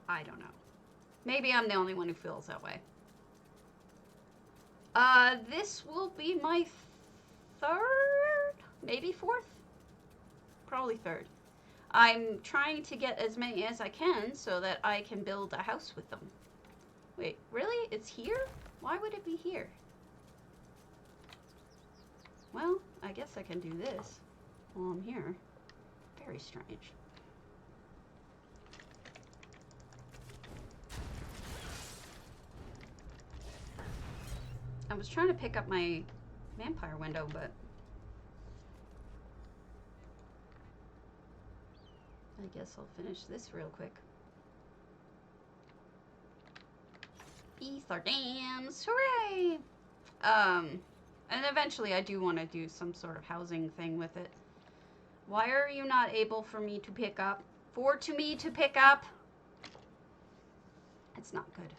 I don't know. Maybe I'm the only one who feels that way. This will be my third, maybe fourth? Probably third. I'm trying to get as many as I can so that I can build a house with them. Wait, really? It's here? Why would it be here? Well, I guess I can do this while I'm here. Very strange. I was trying to pick up my vampire window, but I guess I'll finish this real quick. Beast are dams, hooray! And eventually I do want to do some sort of housing thing with it. Why are you not able for me to pick up? For me to pick up? It's not good.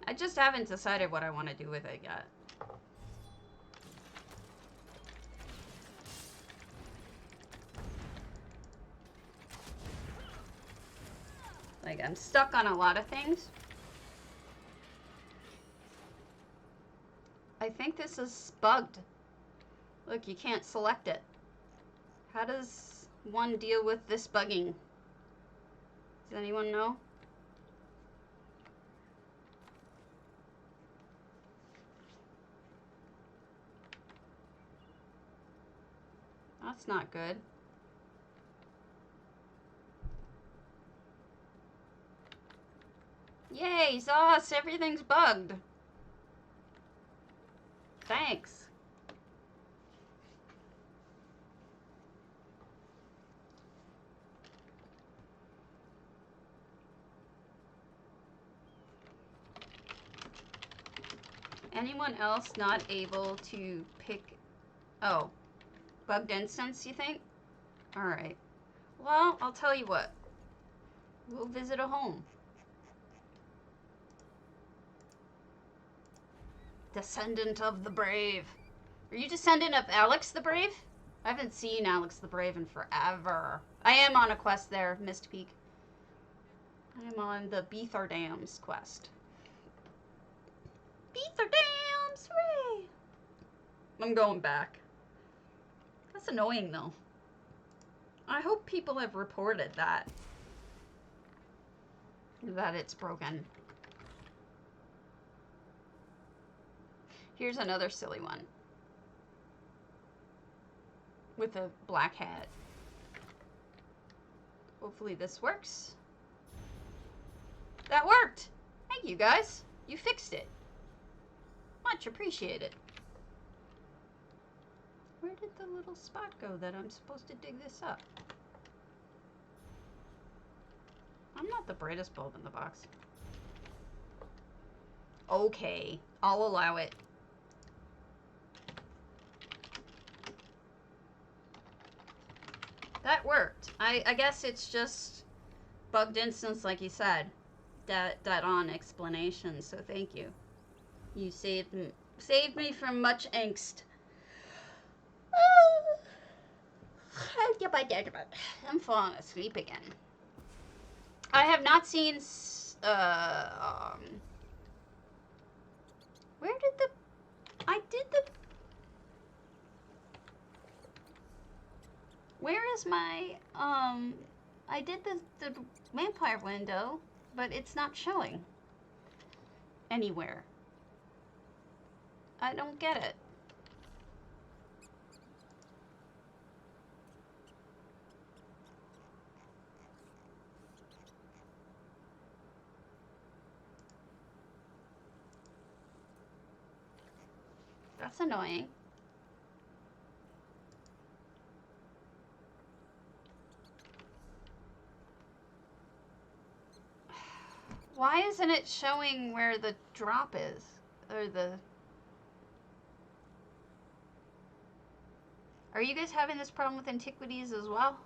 I just haven't decided what I want to do with it yet. Like, I'm stuck on a lot of things. I think this is bugged. Look, you can't select it. How does one deal with this bugging? Does anyone know? That's not good. Yay, Zoss, everything's bugged. Thanks. Anyone else not able to pick... Oh. Bugged instance, you think? Alright. Well, I'll tell you what. We'll visit a home. Descendant of the Brave. Are you descendant of Alex the Brave? I haven't seen Alex the Brave in forever. I am on a quest there, Mist Peak. I am on the Beathar Dams quest. Beathar Dams! Hooray! I'm going back. That's annoying, though. I hope people have reported that it's broken. Here's another silly one. With a black hat. Hopefully this works. That worked! Thank you, guys. You fixed it. Much appreciated. Where did the little spot go that I'm supposed to dig this up? I'm not the brightest bulb in the box. Okay, I'll allow it. That worked. I guess it's just bugged instance, like you said. That on explanation, so thank you. You saved me from much angst. I'm falling asleep again. I have not seen, where did the, where is my, I did the vampire window, but it's not showing anywhere. I don't get it. That's annoying. Why isn't it showing where the drop is? Or the... Are you guys having this problem with antiquities as well?